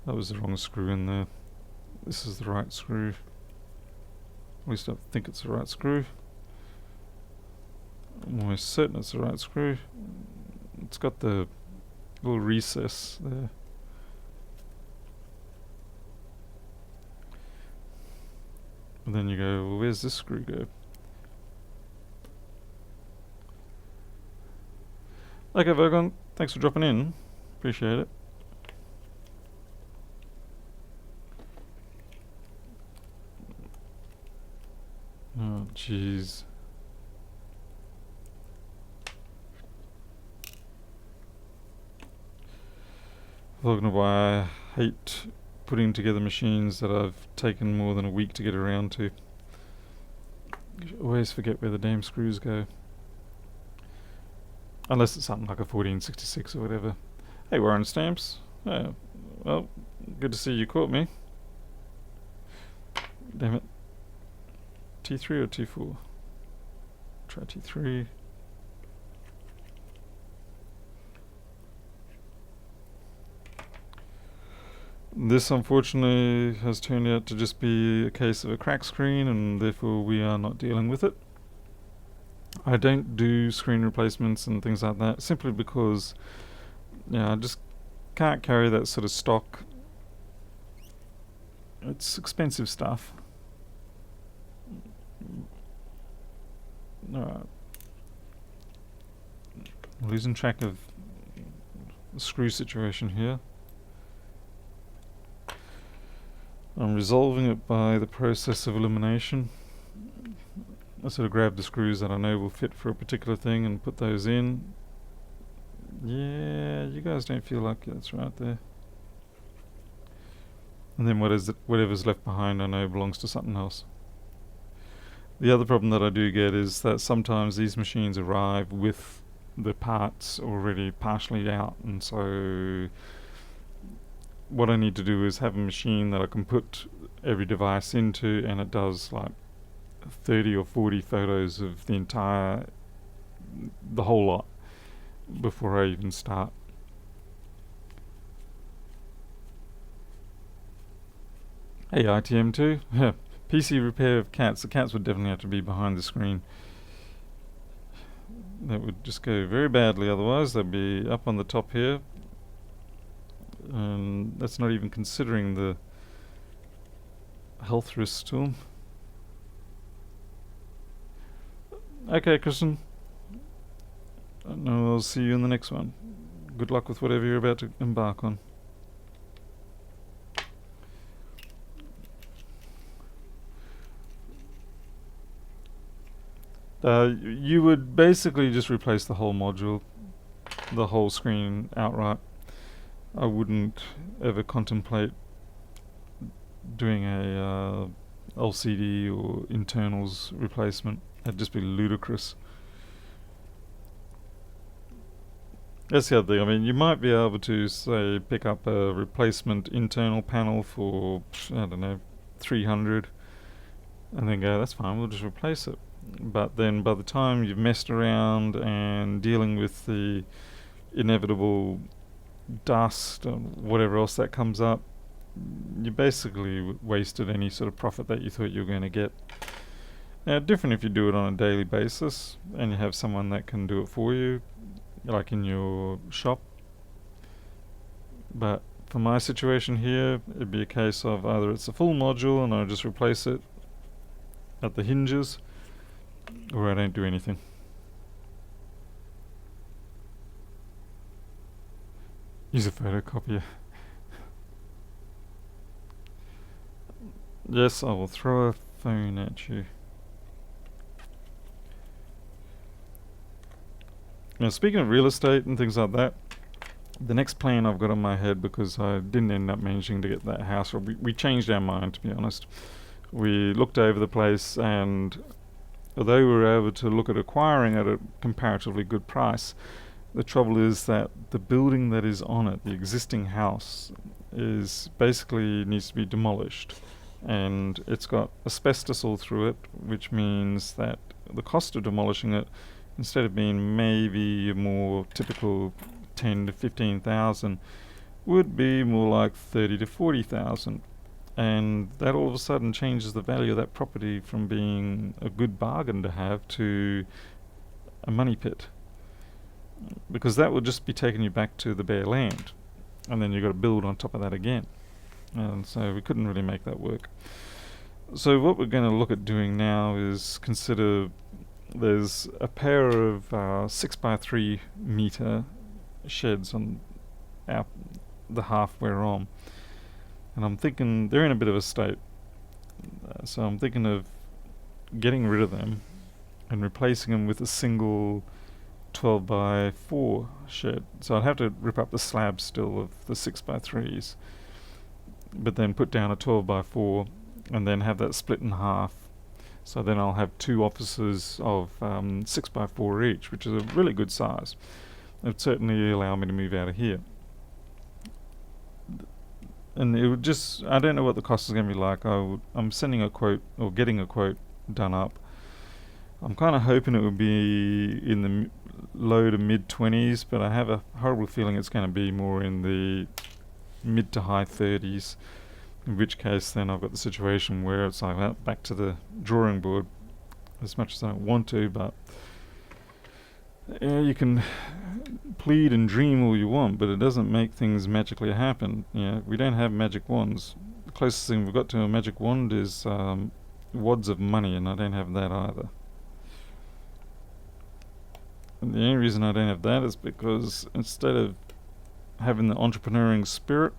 That was the wrong screw in there. This is the right screw. At least I think it's the right screw. I'm almost certain it's the right screw. It's got the little recess there. And then you go, well, where's this screw go? Okay, Virgon, thanks for dropping in. Appreciate it. Oh, jeez. Talking about why I hate putting together machines that I've taken more than a week to get around to. You always forget where the damn screws go. Unless it's something like a 1466 or whatever. Hey, Warren Stamps. Well, good to see you caught me. Damn it. T3 or T4? Try T3. This unfortunately has turned out to just be a case of a cracked screen, and therefore we are not dealing with it. I don't do screen replacements and things like that simply because I just can't carry that sort of stock. It's expensive stuff. Alright. Losing track of the screw situation here. I'm resolving it by the process of elimination. I sort of grab the screws that I know will fit for a particular thing and put those in. Yeah, you guys don't feel like that's right there. And then whatever's left behind I know belongs to something else. The other problem that I do get is that sometimes these machines arrive with the parts already partially out, and so what I need to do is have a machine that I can put every device into, and it does like 30 or 40 photos of the whole lot before I even start. Hey, ITM2. Yeah, PC repair of cats. The cats would definitely have to be behind the screen. That would just go very badly otherwise. They'd be up on the top here. And that's not even considering the health risks to them. Okay, Kristen. No, I'll see you in the next one. Good luck with whatever you're about to embark on. You would basically just replace the whole module, the whole screen outright. I wouldn't ever contemplate doing a LCD or internals replacement. That'd just be ludicrous. That's the other thing. I mean, you might be able to, say, pick up a replacement internal panel for, I don't know, 300, and then go, that's fine, we'll just replace it. But then by the time you've messed around and dealing with the inevitable dust and whatever else that comes up, you basically wasted any sort of profit that you thought you were going to get. Now, different if you do it on a daily basis and you have someone that can do it for you, like in your shop. But for my situation here, it'd be a case of either it's a full module and I just replace it at the hinges, or I don't do anything. Use a photocopier. Yes, I will throw a phone at you. Now, speaking of real estate and things like that, the next plan I've got on my head, because I didn't end up managing to get that house, or we changed our mind, to be honest. We looked over the place, and although we were able to look at acquiring at a comparatively good price, the trouble is that the building that is on it, the existing house, is basically needs to be demolished, and it's got asbestos all through it, which means that the cost of demolishing it, instead of being maybe a more typical 10 to 15,000, would be more like 30 to 40,000, and that all of a sudden changes the value of that property from being a good bargain to have to a money pit, because that would just be taking you back to the bare land, and then you've got to build on top of that again, and so we couldn't really make that work. So what we're going to look at doing now is consider, there's a pair of 6x3 meter sheds on the half we're on, and I'm thinking they're in a bit of a state, so I'm thinking of getting rid of them and replacing them with a single 12x4 shed. So I'd have to rip up the slab still of the 6x3s, but then put down a 12x4 and then have that split in half. So then I'll have two offices of 6x4 each, which is a really good size. It would certainly allow me to move out of here. And it would just, I don't know what the cost is going to be like. I'm sending a quote, or getting a quote done up. I'm kind of hoping it would be in the low to mid 20s, but I have a horrible feeling it's going to be more in the mid to high 30s. In which case, then I've got the situation where it's like, well, back to the drawing board, as much as I don't want to, but you can plead and dream all you want, but it doesn't make things magically happen. We don't have magic wands. The closest thing we've got to a magic wand is wads of money, and I don't have that either. And the only reason I don't have that is because instead of having the entrepreneuring spirit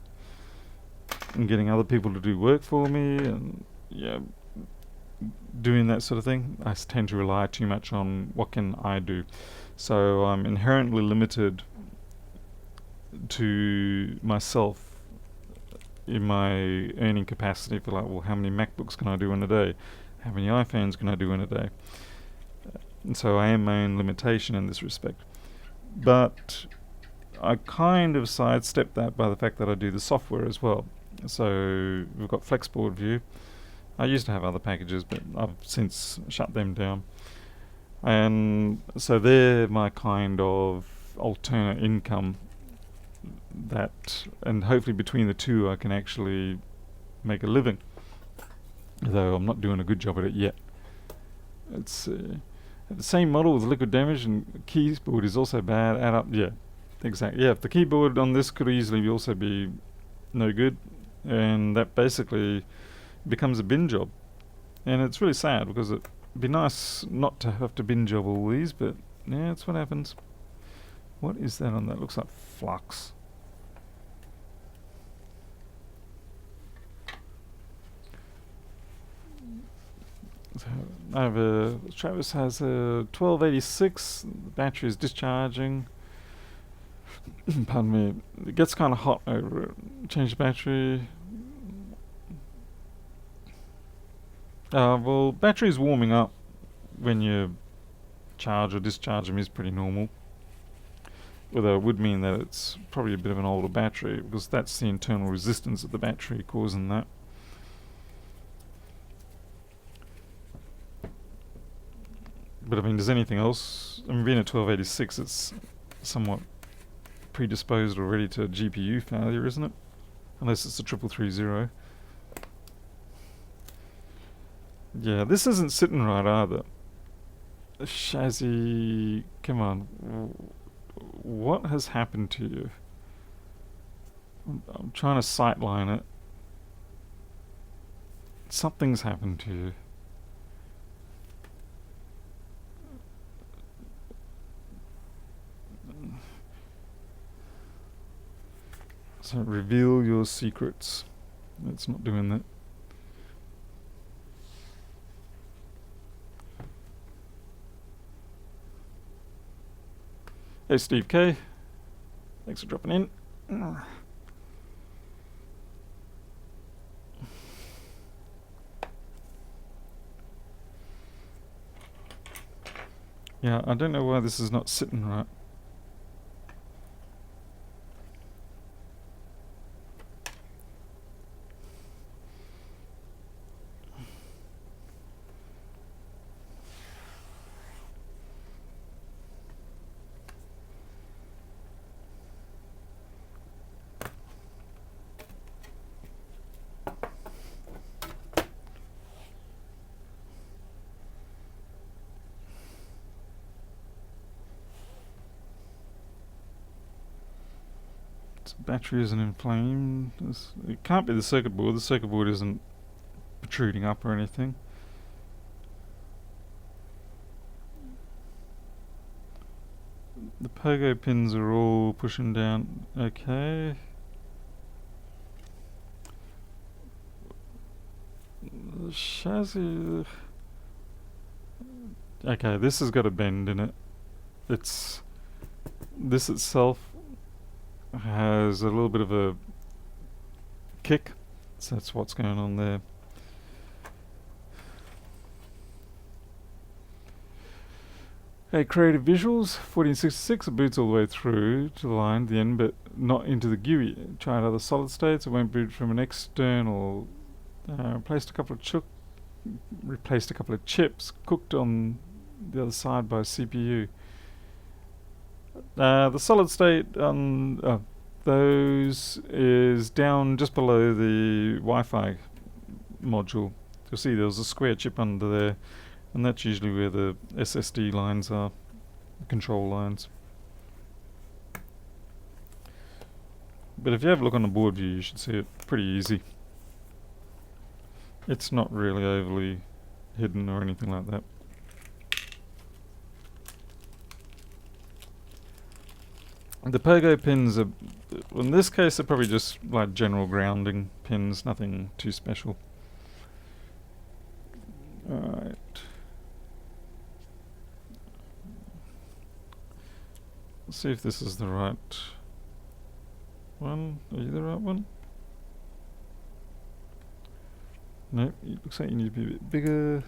and getting other people to do work for me and doing that sort of thing, I tend to rely too much on what can I do. So I'm inherently limited to myself in my earning capacity for, like, well, how many MacBooks can I do in a day? How many iPhones can I do in a day? And so I am my own limitation in this respect. But I kind of sidestep that by the fact that I do the software as well. So we've got Boardview. I used to have other packages, but I've since shut them down. And so they're my kind of alternate income, that, and hopefully between the two I can actually make a living, though I'm not doing a good job at it yet. It's the same model with liquid damage, and keyboard is also bad. Add up, exactly. If the keyboard on this could easily also be no good, and that basically becomes a bin job, and it's really sad because it'd be nice not to have to bin job all these, but that's what happens. What is that on that? Looks like flux. So over Travis has a 1286. The battery is discharging. Pardon me. It gets kind of hot over it. Change the battery. Well, battery's warming up when you charge or discharge them is pretty normal. Although it would mean that it's probably a bit of an older battery, because that's the internal resistance of the battery causing that. But I mean, does anything else? I mean, being a 1286, it's somewhat predisposed already to GPU failure, isn't it? Unless it's a 3330. Yeah, this isn't sitting right either. Shazzy, come on. What has happened to you? I'm trying to sightline it. Something's happened to you. So reveal your secrets. It's not doing that. Hey Steve K. Thanks for dropping in. Yeah, I don't know why this is not sitting right. Battery isn't inflamed. It can't be the circuit board. The circuit board isn't protruding up or anything. The pogo pins are all pushing down. Okay. The chassis. Okay, this has got a bend in it. This itself has a little bit of a kick, so that's what's going on there. Okay, creative visuals, 1466, it boots all the way through to the line at the end, but not into the GUI. Tried other solid states, it won't boot from an external. Replaced a couple of chips, cooked on the other side by CPU. The solid state on those is down just below the Wi-Fi module. You'll see there's a square chip under there, and that's usually where the SSD lines are, the control lines. But if you have a look on the board view, you should see it pretty easy. It's not really overly hidden or anything like that. The pogo pins are, in this case, they're probably just like general grounding pins, nothing too special. Alright. Let's see if this is the right one. Are you the right one? Nope, it looks like you need to be a bit bigger.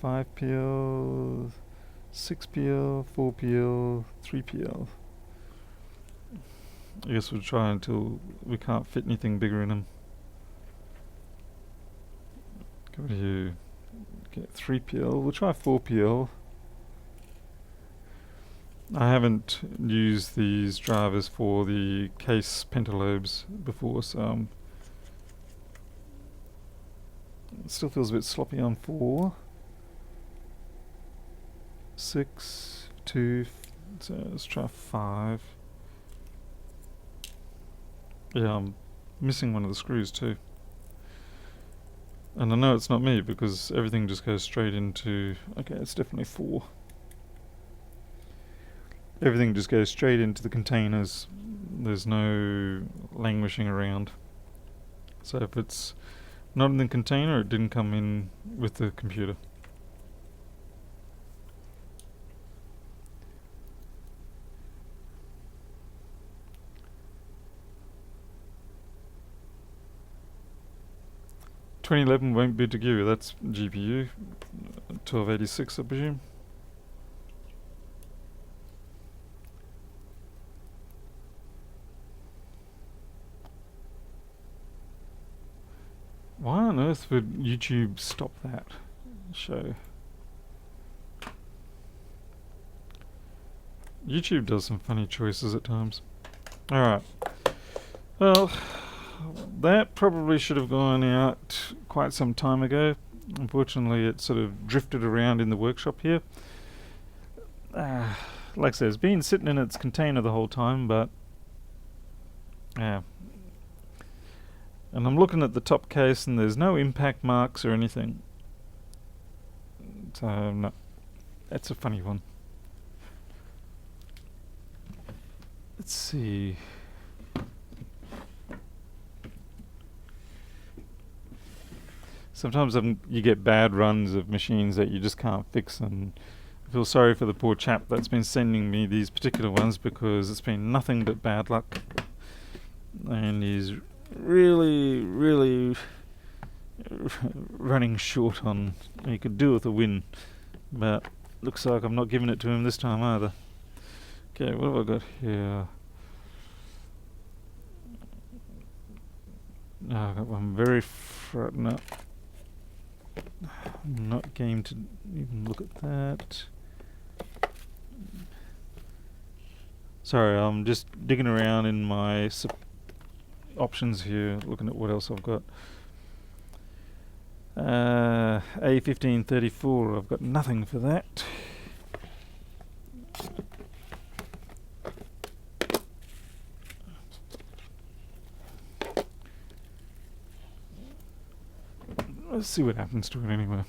5PL, 6PL, 4PL, 3PL. I guess we'll try until we can't fit anything bigger in them. Go to you, get 3PL, we'll try 4PL. I haven't used these drivers for the case pentalobes before, so it still feels a bit sloppy on 4. 6, 2, so let's try 5. Yeah, I'm missing one of the screws too. And I know it's not me because everything just goes straight into, okay, it's definitely 4. Everything just goes straight into the containers. There's no languishing around. So if it's Not in the container, it didn't come in with the computer. $2011 won't be to give. That's GPU. 1286, I presume. Why on earth would YouTube stop that show? YouTube does some funny choices at times. Alright. Well, that probably should have gone out quite some time ago. Unfortunately, it sort of drifted around in the workshop here. Like I said, it's been sitting in its container the whole time, but yeah. And I'm looking at the top case and there's no impact marks or anything. So, no. That's a funny one. Let's see. Sometimes you get bad runs of machines that you just can't fix, and I feel sorry for the poor chap that's been sending me these particular ones, because it's been nothing but bad luck. And he's really running short on. He could do with a win, but looks like I'm not giving it to him this time either. Okay, what have I got here? I've got one very no. I'm not game to even look at that. Sorry, I'm just digging around in my options here, looking at what else I've got. A1534, I've got nothing for that. Let's see what happens to it anyway.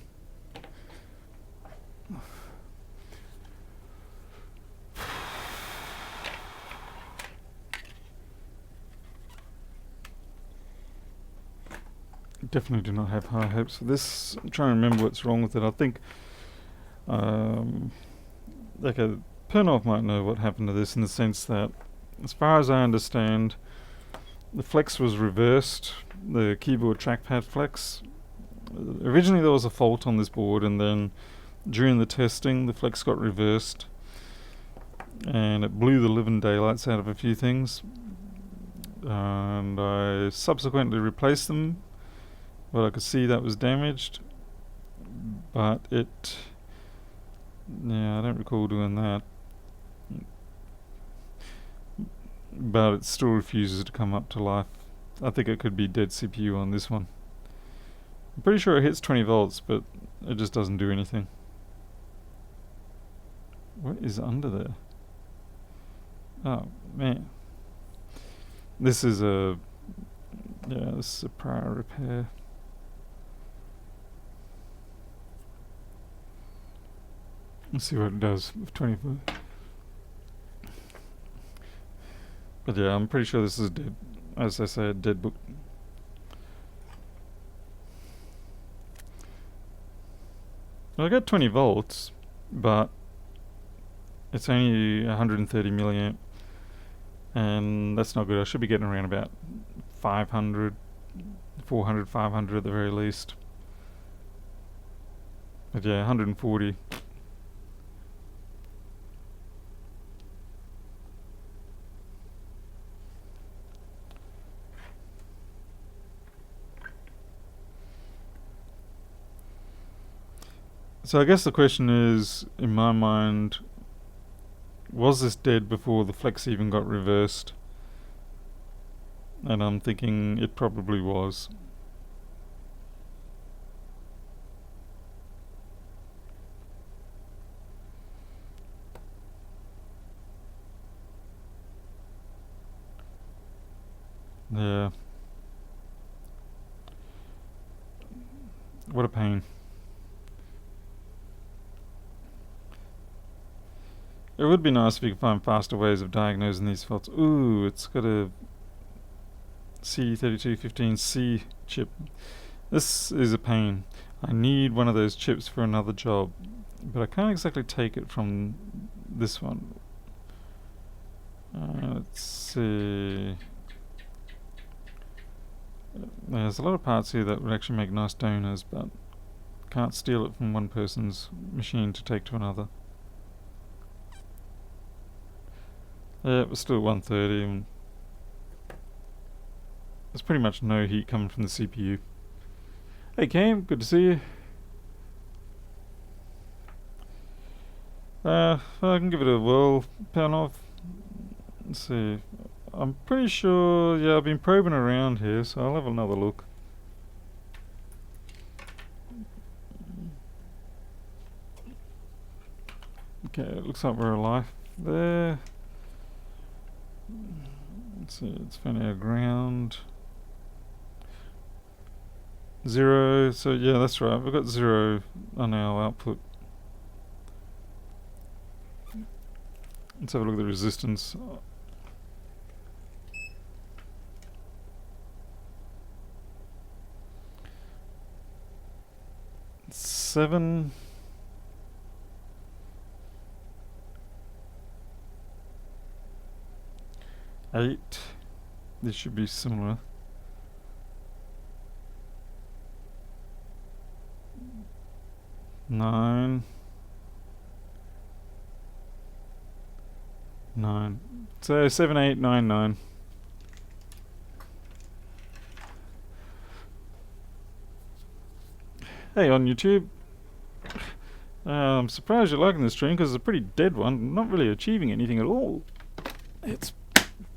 Definitely do not have high hopes for this. I'm trying to remember what's wrong with it. I think okay, Pernov might know what happened to this, in the sense that, as far as I understand, the flex was reversed, the keyboard trackpad flex. Originally there was a fault on this board, and then during the testing the flex got reversed and it blew the living daylights out of a few things, and I subsequently replaced them, but I could see that was damaged. But I don't recall doing that, but it still refuses to come up to life. I think it could be dead CPU on this one. I'm pretty sure it hits 20 volts, but it just doesn't do anything. What is under there? Oh man, this is a prior repair. Let's see what it does with 24. But yeah, I'm pretty sure this is dead. As I say, a dead book. Well, I got 20 volts, but it's only 130 milliamp, and that's not good. I should be getting around about 500, 400, 500 at the very least. But yeah, 140. So I guess the question is, in my mind, was this dead before the flex even got reversed? And I'm thinking it probably was. Yeah. What a pain. It would be nice if you could find faster ways of diagnosing these faults. Ooh, it's got a CD3215C chip. This is a pain. I need one of those chips for another job, but I can't exactly take it from this one. Let's see. There's a lot of parts here that would actually make nice donors, but can't steal it from one person's machine to take to another. Yeah, we're still at 130, and there's pretty much no heat coming from the CPU. Hey Cam, good to see you. I can give it a whirl, Panov. Let's see. I'm pretty sure, yeah, I've been probing around here, so I'll have another look. Okay, it looks like we're alive there. Let's see, it's found our ground. 0, so yeah, that's right, we've got 0 on our output. Let's have a look at the resistance. Seven. 8. This should be similar. 9. 9. So 7, 8, 9, 9. Hey, on YouTube. I'm surprised you're liking this stream because it's a pretty dead one. Not really achieving anything at all. It's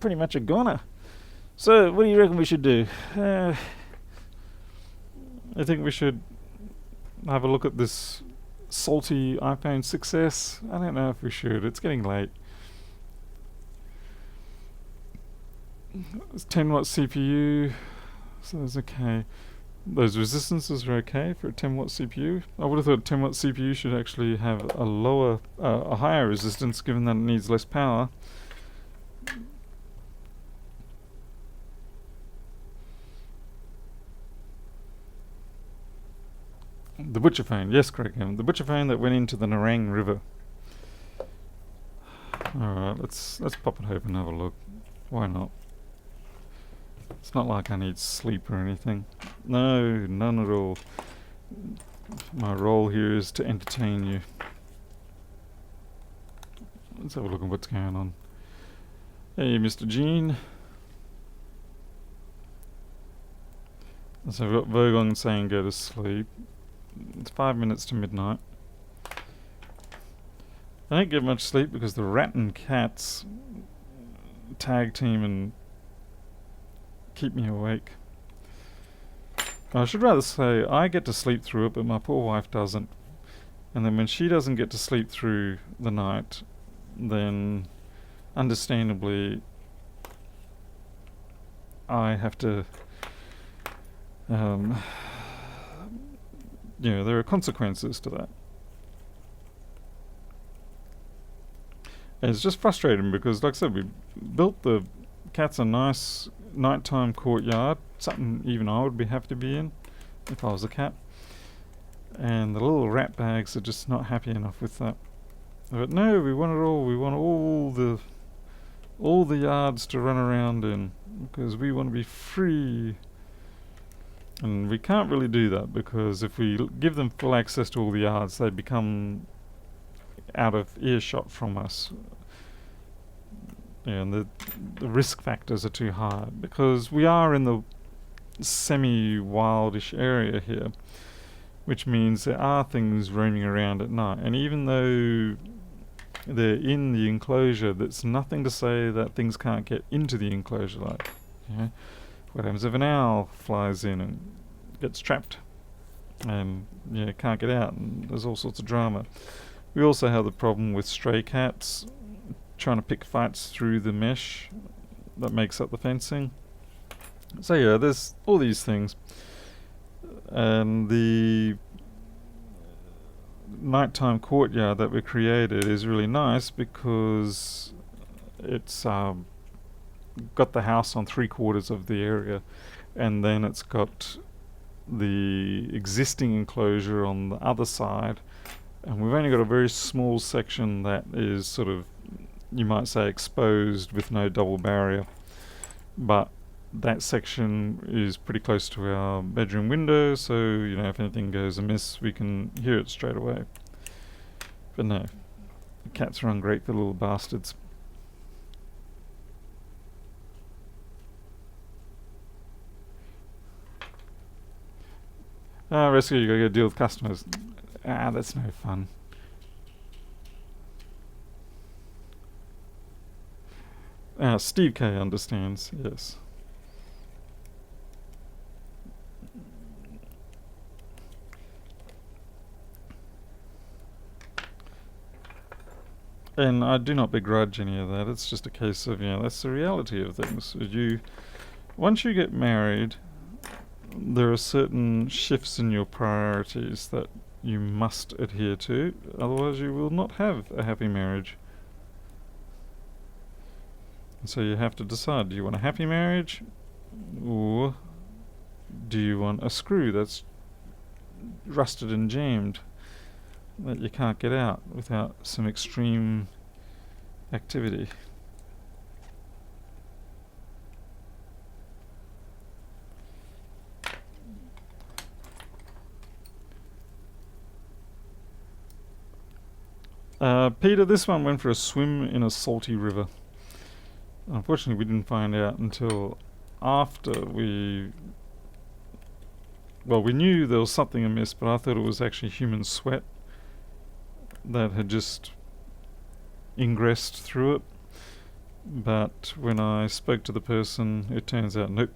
pretty much a goner. So, what do you reckon we should do? I think we should have a look at this salty iPhone 6s. I don't know if we should. It's getting late. It's 10 watt CPU, so that's okay. Those resistances are okay for a 10 watt CPU. I would have thought 10 watt CPU should actually have a higher resistance, given that it needs less power. The butcher phone, yes, correct. The butcher phone that went into the Narang River. Alright, let's pop it open and have a look. Why not? It's not like I need sleep or anything. No, none at all. My role here is to entertain you. Let's have a look at what's going on. Hey, Mr. Gene. So we've got Vogon saying go to sleep. It's 5 minutes to midnight. I don't get much sleep because the rat and cats tag team and keep me awake. I should rather say I get to sleep through it, but my poor wife doesn't. And then when she doesn't get to sleep through the night, then understandably I have to there are consequences to that. And it's just frustrating because, like I said, we built the cats a nice nighttime courtyard, something even I would have to be in if I was a cat. And the little rat bags are just not happy enough with that. But no, we want it all. We want all the yards to run around in because we want to be free. And we can't really do that because if we give them full access to all the yards, they become out of earshot from us. Yeah, and the risk factors are too high because we are in the semi-wildish area here, which means there are things roaming around at night. And even though they're in the enclosure, that's nothing to say that things can't get into the enclosure. Like, what happens if an owl flies in and gets trapped and can't get out, and there's all sorts of drama. We also have the problem with stray cats trying to pick fights through the mesh that makes up the fencing. So yeah, there's all these things. And the nighttime courtyard that we created is really nice because it's got the house on 3/4 of the area, and then it's got the existing enclosure on the other side, and we've only got a very small section that is sort of, you might say, exposed with no double barrier, but that section is pretty close to our bedroom window, so you know, if anything goes amiss we can hear it straight away. But no, the cats are ungrateful little bastards. Rescue, you gotta go deal with customers. That's no fun. Steve K understands, yes. And I do not begrudge any of that. It's just a case of, you know, that's the reality of things. Once you get married, there are certain shifts in your priorities that you must adhere to, otherwise you will not have a happy marriage. And so you have to decide, do you want a happy marriage, or do you want a screw that's rusted and jammed that you can't get out without some extreme activity? Peter, this one went for a swim in a salty river. Unfortunately, we didn't find out until after we knew there was something amiss, but I thought it was actually human sweat that had just ingressed through it. But when I spoke to the person, it turns out, nope,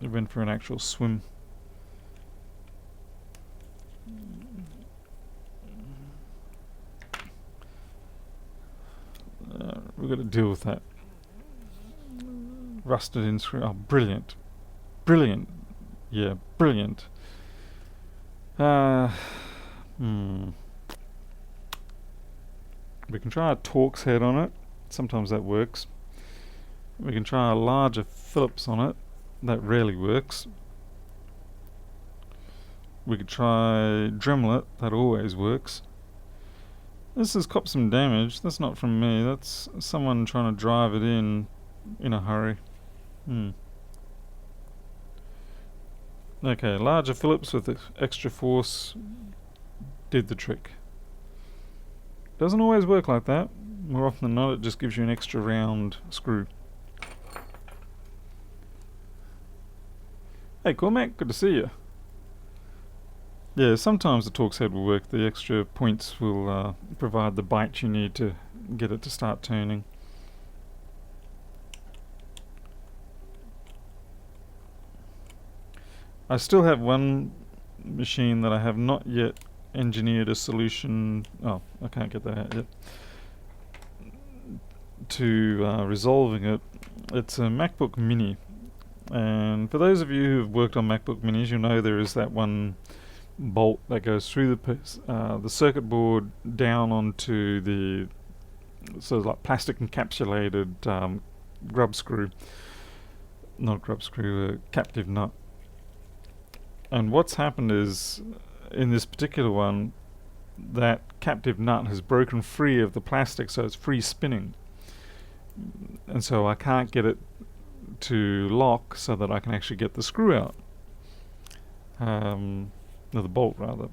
it went for an actual swim. We've got to deal with that. Rusted in screw. Oh, brilliant. Brilliant. Yeah, brilliant. We can try a Torx head on it. Sometimes that works. We can try a larger Phillips on it. That rarely works. We could try Dremel it. That always works. This has copped some damage. That's not from me. That's someone trying to drive it in a hurry. Okay, larger Phillips with extra force did the trick. Doesn't always work like that. More often than not, it just gives you an extra round screw. Hey Cormac, good to see you. Yeah, sometimes the Torx head will work. The extra points will provide the bite you need to get it to start turning. I still have one machine that I have not yet engineered a solution. Oh, I can't get that out yet. To resolving it. It's a MacBook Mini, and for those of you who've worked on MacBook Minis, you'll know there is that one bolt that goes through the circuit board down onto the sort of like plastic encapsulated grub screw, not grub screw, captive nut. And what's happened is, in this particular one, that captive nut has broken free of the plastic, so it's free spinning. And so I can't get it to lock so that I can actually get the screw out. No, the bolt rather.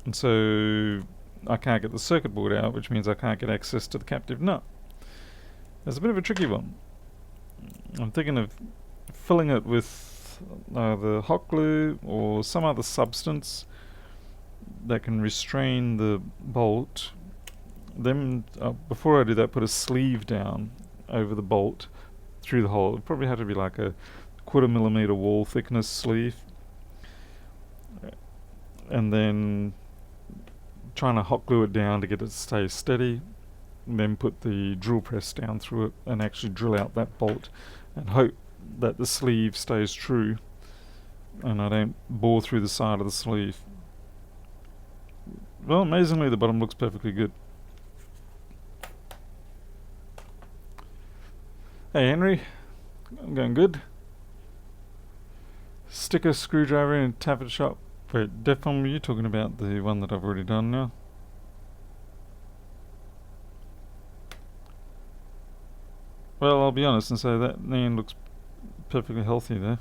And so I can't get the circuit board out, which means I can't get access to the captive nut. It's a bit of a tricky one. I'm thinking of filling it with either hot glue or some other substance that can restrain the bolt. Then before I do that, put a sleeve down over the bolt through the hole. It'll probably have to be like a 1/4 millimeter wall thickness sleeve, and then trying to hot glue it down to get it to stay steady, and then put the drill press down through it and actually drill out that bolt and hope that the sleeve stays true and I don't bore through the side of the sleeve. Well, amazingly the bottom looks perfectly good. Hey Henry, I'm going good. stick a screwdriver in and tap it shut. Wait, Defcon, were you talking about the one that I've already done now? Well, I'll be honest and say that name looks perfectly healthy there.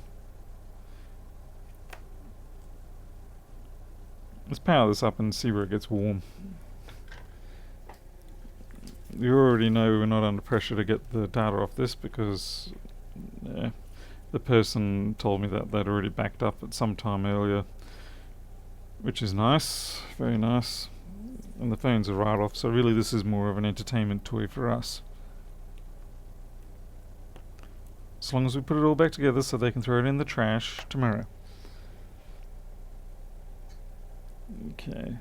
Let's power this up and see where it gets warm. You already know we're not under pressure to get the data off this because the person told me that they'd already backed up at some time earlier, which is nice, very nice. And the phones are right off, so really this is more of an entertainment toy for us. As long as we put it all back together so they can throw it in the trash tomorrow. Okay.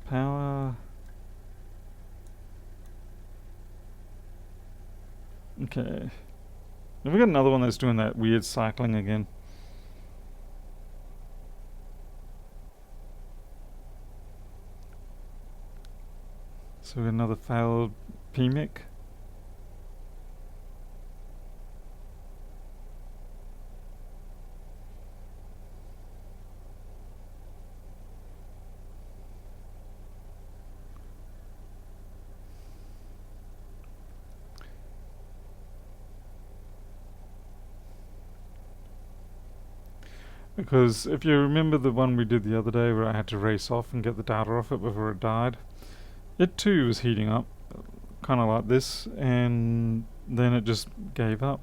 Power. Okay. Have we got another one that's doing that weird cycling again? So we got another failed PMIC. Because if you remember the one we did the other day where I had to race off and get the data off it before it died, it too was heating up, kind of like this, and then it just gave up.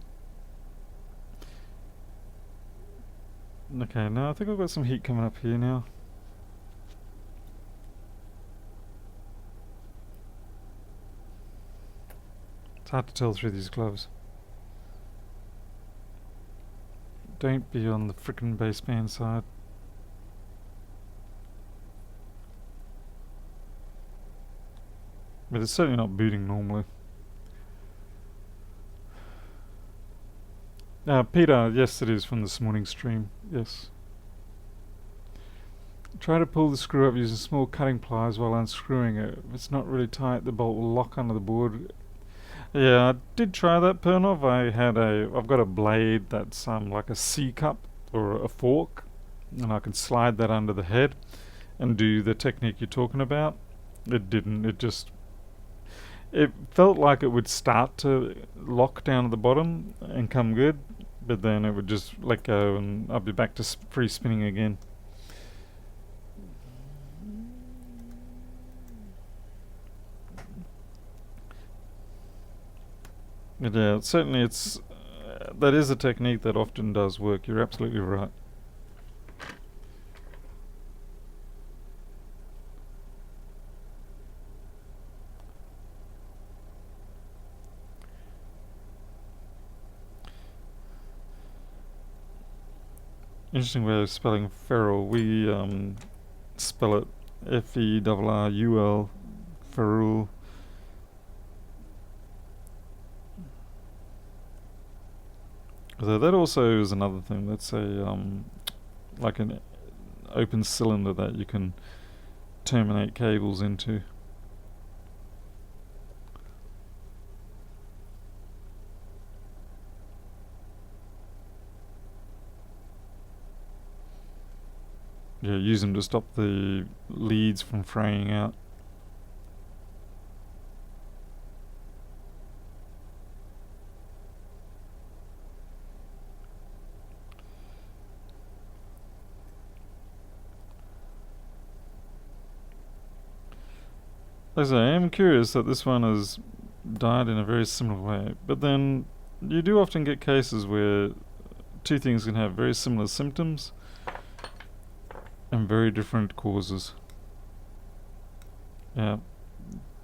Okay, now I think I've got some heat coming up here now. It's hard to tell through these gloves. Don't be on the frickin' baseband side. But it's certainly not booting normally. Peter, yes it is from this morning's stream, yes. Try to pull the screw up using small cutting pliers while unscrewing it. If it's not really tight, the bolt will lock under the board. Yeah, I did try that, Pernov. I've got a blade that's like a C cup or a fork, and I can slide that under the head and do the technique you're talking about. It didn't. It felt like it would start to lock down at the bottom and come good, but then it would just let go and I'd be back to free spinning again. Yeah, certainly that is a technique that often does work. You're absolutely right. Interesting way of spelling ferrule. We spell it F-E-R-R-U-L, ferrule. So that also is another thing. That's like an open cylinder that you can terminate cables into. Yeah, use them to stop the leads from fraying out. Like I say, I am curious that this one has died in a very similar way, but then you do often get cases where two things can have very similar symptoms and very different causes. Yeah,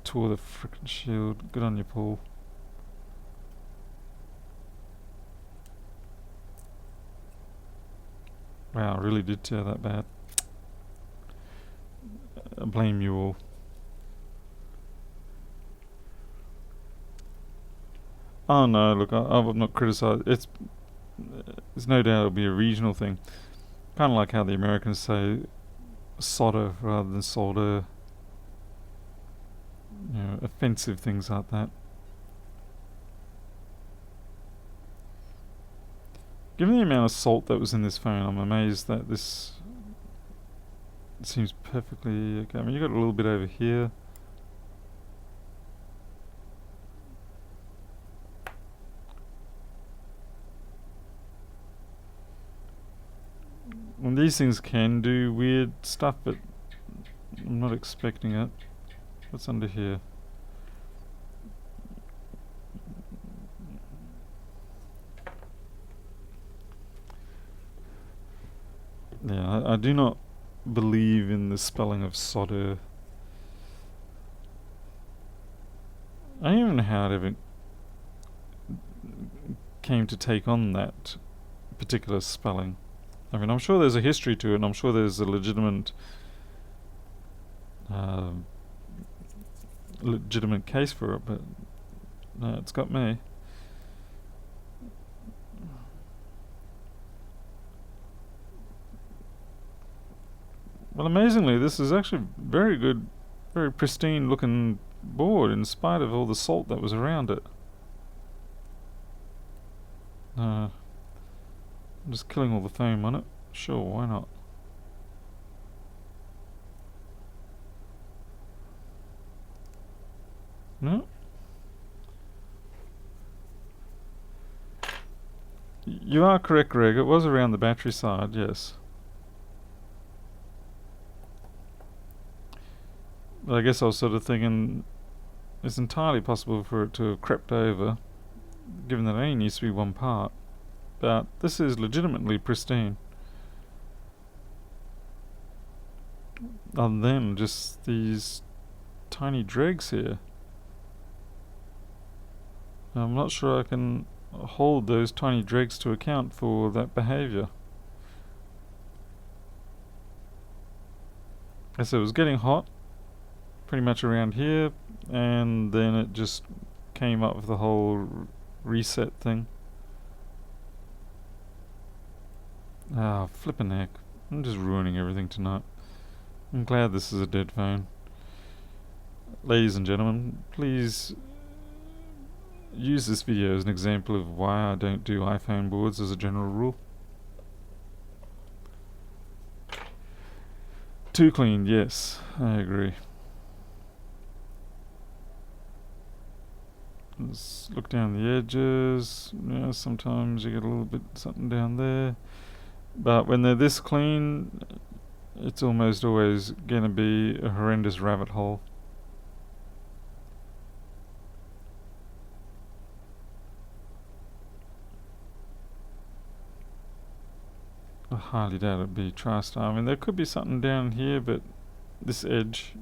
tore the frickin' shield. Good on you, Paul. Wow, I really did tear that bad. I blame you all. Oh no, look, I'm not criticising. There's no doubt it'll be a regional thing. Kind of like how the Americans say solder rather than solder. You know, offensive things like that. Given the amount of salt that was in this phone, I'm amazed that this seems perfectly okay. I mean, you got a little bit over here. And these things can do weird stuff, but I'm not expecting it. What's under here? Yeah, I do not believe in the spelling of solder. I don't even know how it ever came to take on that particular spelling. I mean, I'm sure there's a history to it, and I'm sure there's a legitimate case for it, but no, it's got me. Well, amazingly, this is actually very good, very pristine looking board in spite of all the salt that was around it. I'm just killing all the foam on it. Sure, why not? No. You are correct, Greg. It was around the battery side, yes. But I guess I was sort of thinking it's entirely possible for it to have crept over, given that it only needs to be one part. But this is legitimately pristine. Other than just these tiny dregs here. I'm not sure I can hold those tiny dregs to account for that behavior. As it was getting hot, pretty much around here, and then it just came up with the whole reset thing. Ah, flippin' heck. I'm just ruining everything tonight. I'm glad this is a dead phone. Ladies and gentlemen, please use this video as an example of why I don't do iPhone boards as a general rule. Too clean, yes, I agree. Let's look down the edges. Yeah, sometimes you get a little bit something down there. But when they're this clean, it's almost always going to be a horrendous rabbit hole. I highly doubt it'd be TriStar. I mean, there could be something down here, but this edge,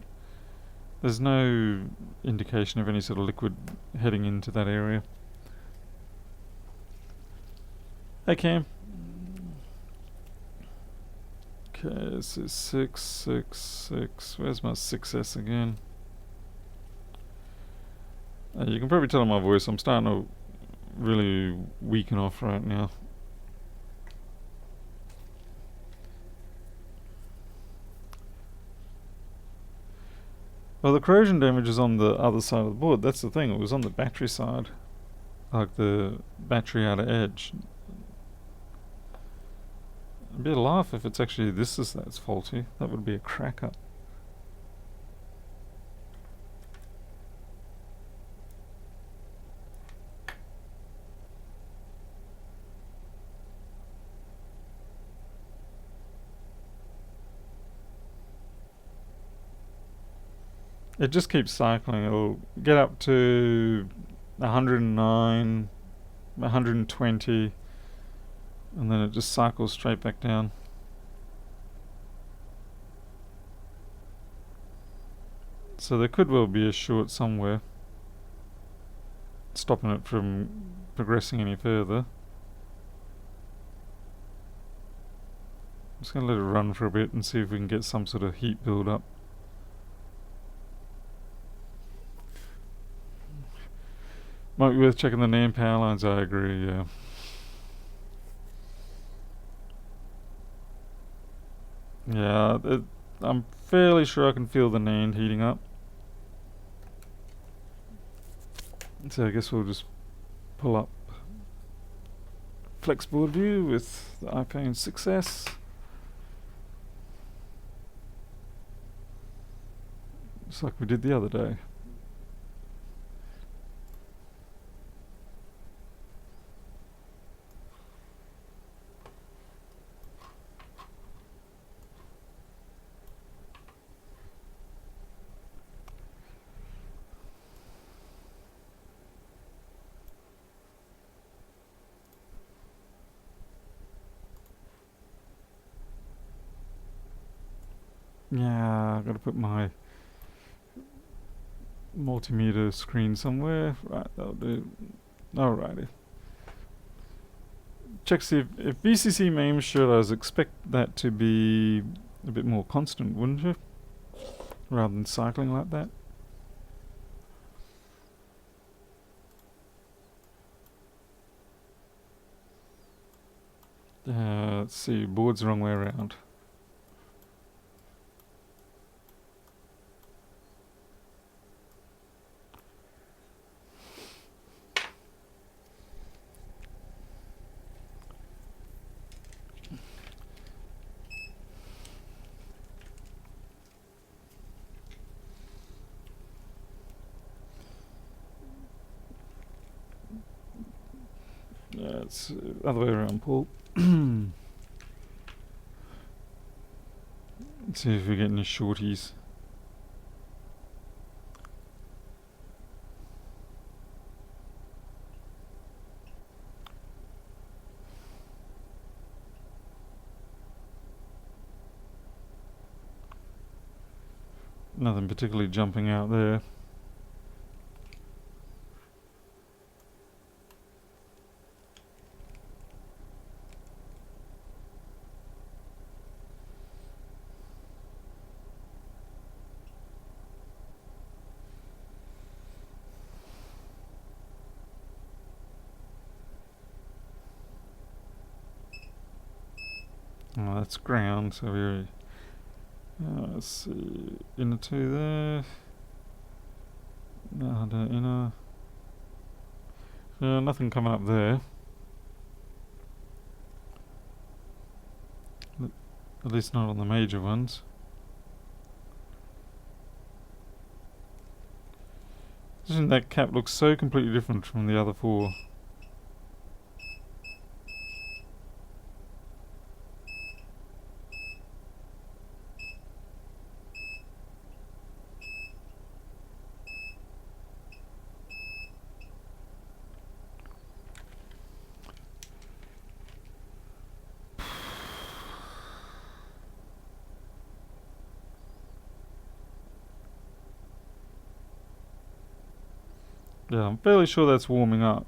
there's no indication of any sort of liquid heading into that area. Hey, Cam. Okay, this is 666. Where's my 6S again? You can probably tell in my voice I'm starting to really weaken off right now. Well, the corrosion damage is on the other side of the board. That's the thing. It was on the battery side, like the battery outer edge. It'd be a laugh if it's actually that's faulty. That would be a cracker. It just keeps cycling. It'll get up to 109, 120, and then it just cycles straight back down. So there could well be a short somewhere, stopping it from progressing any further. I'm just going to let it run for a bit and see if we can get some sort of heat build up. Might be worth checking the NAND power lines, I agree, yeah. Yeah, I'm fairly sure I can feel the NAND heating up. So I guess we'll just pull up flex board view with the iPhone 6s. Just like we did the other day. Yeah, I've got to put my multimeter screen somewhere. Right, that'll do. Alrighty. Check see if VCC MAME should, I expect that to be a bit more constant, wouldn't you? Rather than cycling like that. Let's see, board's the wrong way around. It's the other way around, Paul. Let's see if we get any shorties. Nothing particularly jumping out there. Oh, that's ground, so we're let's see, inner two there. No, the inner. Nothing coming up there. At least not on the major ones. Doesn't that cap look so completely different from the other four? Yeah, I'm fairly sure that's warming up.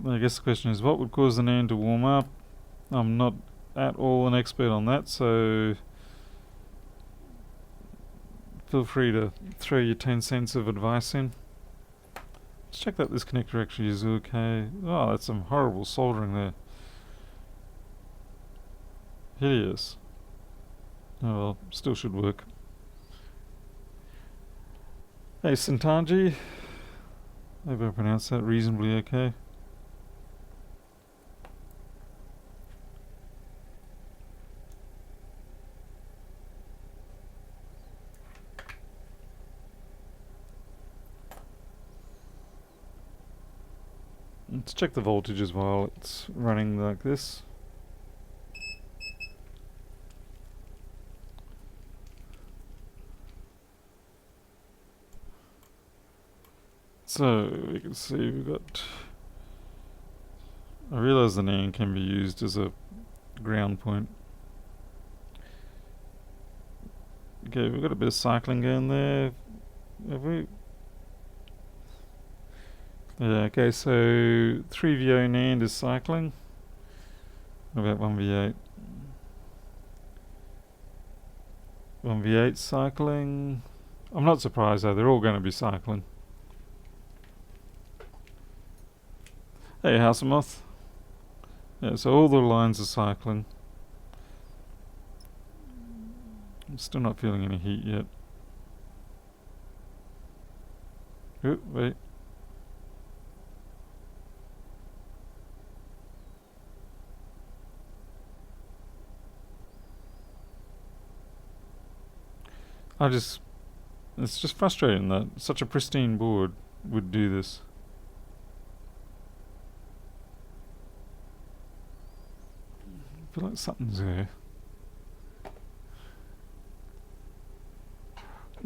I guess the question is, what would cause the NAND to warm up? I'm not at all an expert on that, so feel free to throw your 10 cents of advice in. Let's check that this connector actually is okay. Oh, that's some horrible soldering there. Hideous. Oh well, still should work. Hey, Santanji. I hope I pronounced that reasonably okay. Let's check the voltage as well. It's running like this. So we can see we've got. I realize the NAND can be used as a ground point. Okay, we've got a bit of cycling going there. Have we? Yeah, okay, so 3VO NAND is cycling. What about 1V8? 1V8 cycling. I'm not surprised though, they're all going to be cycling. Hey, Housemoth. Yeah, so all the lines are cycling. I'm still not feeling any heat yet. Oop, wait. It's just frustrating that such a pristine board would do this. I feel like something's there.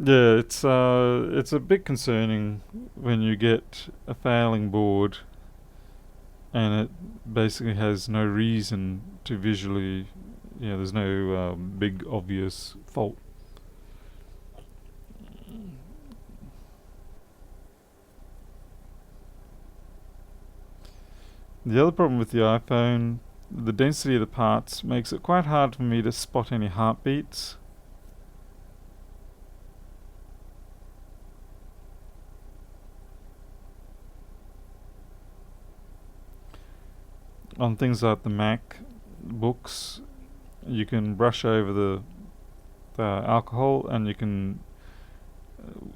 Yeah, it's a bit concerning when you get a failing board and it basically has no reason to visually, there's no big obvious fault. The other problem with the iPhone, the density of the parts makes it quite hard for me to spot any heartbeats. On things like the Macbooks, you can brush over the alcohol and you can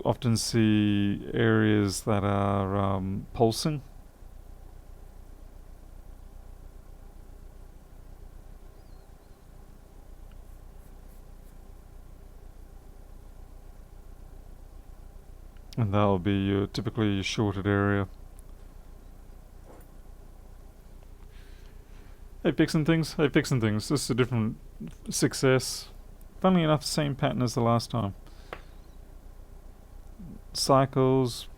often see areas that are pulsing. And that'll be your typically shorted area. Hey, fixing things. Hey, fixing things. This is a different 6S. Funnily enough, the same pattern as the last time. Cycles.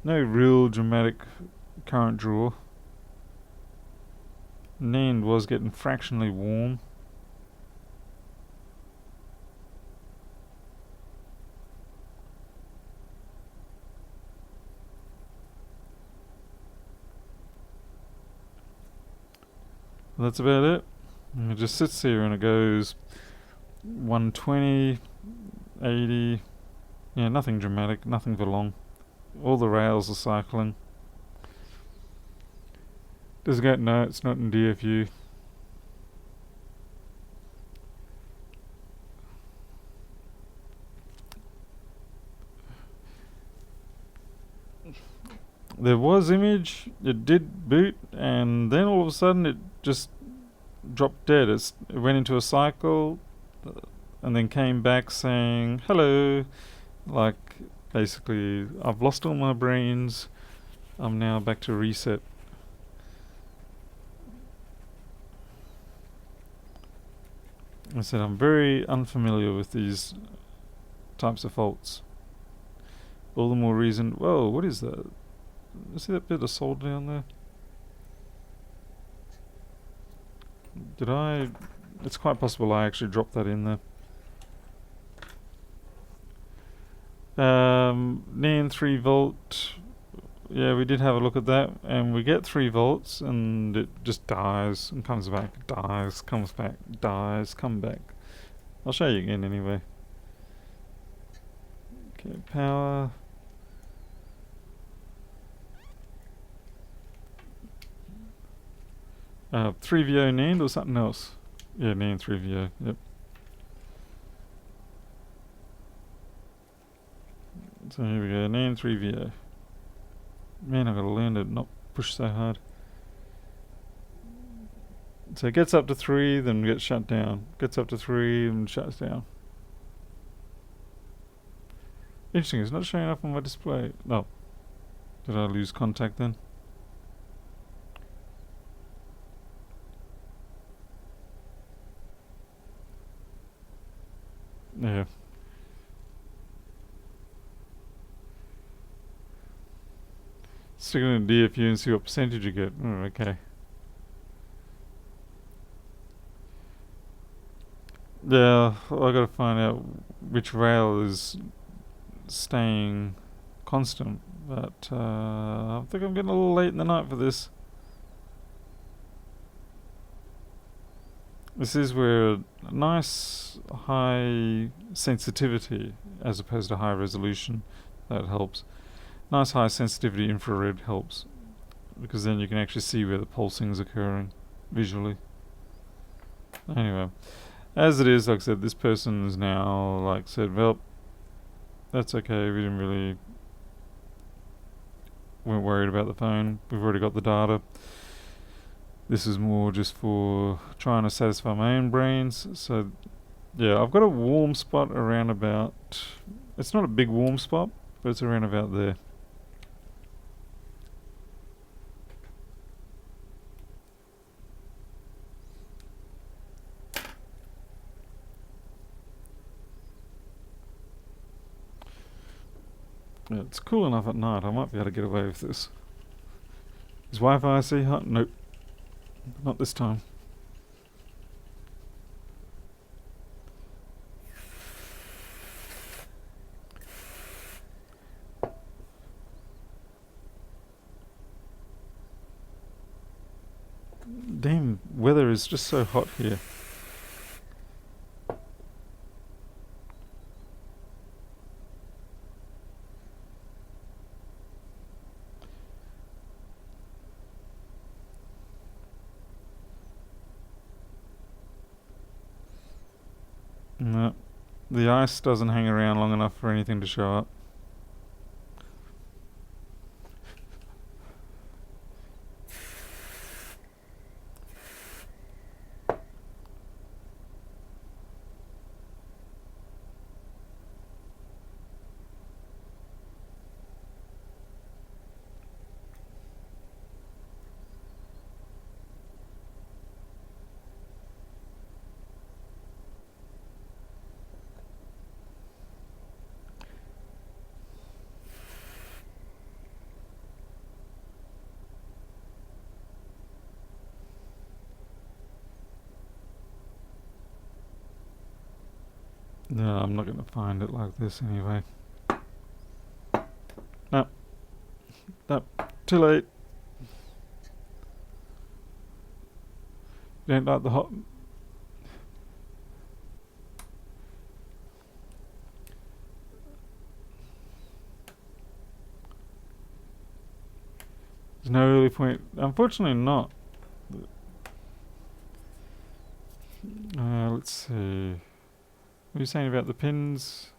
No real dramatic current draw. NAND was getting fractionally warm. That's about it. And it just sits here and it goes 120, 80. Yeah, nothing dramatic, nothing for long. All the rails are cycling. Does it go? No, it's not in DFU. There was image, it did boot, and then all of a sudden it just dropped dead. It went into a cycle, and then came back saying, hello, like, basically, I've lost all my brains, I'm now back to reset. I said, I'm very unfamiliar with these types of faults. All the more reason, whoa, what is that? See that bit of solder down there? It's quite possible I actually dropped that in there. NAND 3 volt. Yeah, we did have a look at that, and we get 3 volts, and it just dies and comes back, dies, comes back, dies, come back. I'll show you again anyway. Okay, power. Uh, 3VO NAND or something else? Yeah, NAND 3VO, yep. So here we go, NAND 3VO. Man, I've got to learn to not push so hard. So it gets up to 3, then gets shut down. Gets up to 3 and shuts down. Interesting, it's not showing up on my display. No. Did I lose contact then? Yeah. Stick it in DFU and see what percentage you get. Oh, okay. Yeah, I gotta find out which rail is staying constant, but I think I'm getting a little late in the night for this. This is where a nice high sensitivity as opposed to high resolution, that helps. Nice high sensitivity infrared helps, because then you can actually see where the pulsing is occurring visually. Anyway, as it is, like I said, this person is now like said, well, that's okay. We didn't really weren't worried about the phone. We've already got the data. This is more just for trying to satisfy my own brains. So yeah, I've got a warm spot around about. It's not a big warm spot, but it's around about there. Yeah, it's cool enough at night. I might be able to get away with this. Is Wi-Fi I see hot? Nope, not this time. Damn, weather is just so hot here. No, the ice doesn't hang around long enough for anything to show up. No, I'm not going to find it like this anyway. No. No. Too late. You don't like the hot... There's no early point. Unfortunately not. Let's see. What are you saying about the pins?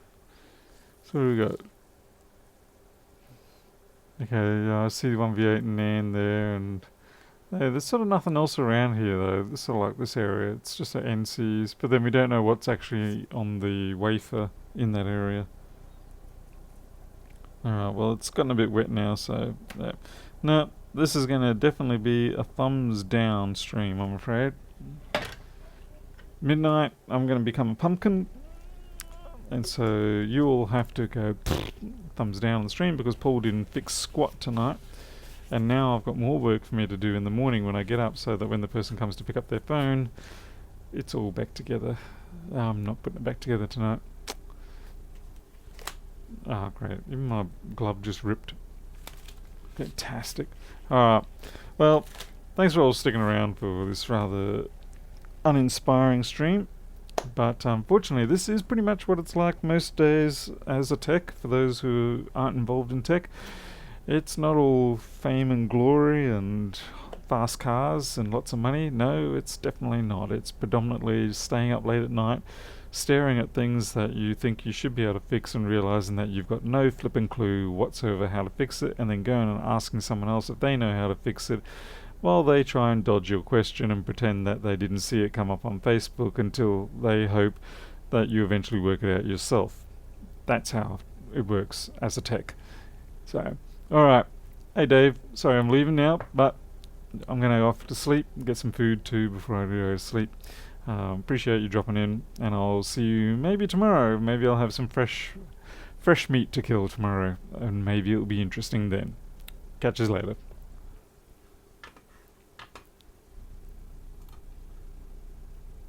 So what do we got? Okay, I see the 1v8 and NAND there, and there's sort of nothing else around here though. This sort of like this area, it's just the NCs, but then we don't know what's actually on the wafer in that area. Alright, well it's gotten a bit wet now, so no, this is going to definitely be a thumbs down stream, I'm afraid. Midnight, I'm going to become a pumpkin, and so you all have to go thumbs down on the stream because Paul didn't fix squat tonight. And now I've got more work for me to do in the morning when I get up, so that when the person comes to pick up their phone, it's all back together. I'm not putting it back together tonight. Ah, great. Even my glove just ripped. Fantastic. Alright. Well, thanks for all sticking around for this rather uninspiring stream. But unfortunately, this is pretty much what it's like most days as a tech, for those who aren't involved in tech. It's not all fame and glory and fast cars and lots of money. No, it's definitely not. It's predominantly staying up late at night, staring at things that you think you should be able to fix and realizing that you've got no flipping clue whatsoever how to fix it, and then going and asking someone else if they know how to fix it, while they try and dodge your question and pretend that they didn't see it come up on Facebook until they hope that you eventually work it out yourself. That's how it works as a tech. So, alright. Hey Dave, sorry I'm leaving now, but I'm going to go off to sleep and get some food too before I go to sleep. Appreciate you dropping in, and I'll see you maybe tomorrow. Maybe I'll have some fresh meat to kill tomorrow, and maybe it'll be interesting then. Catch you later.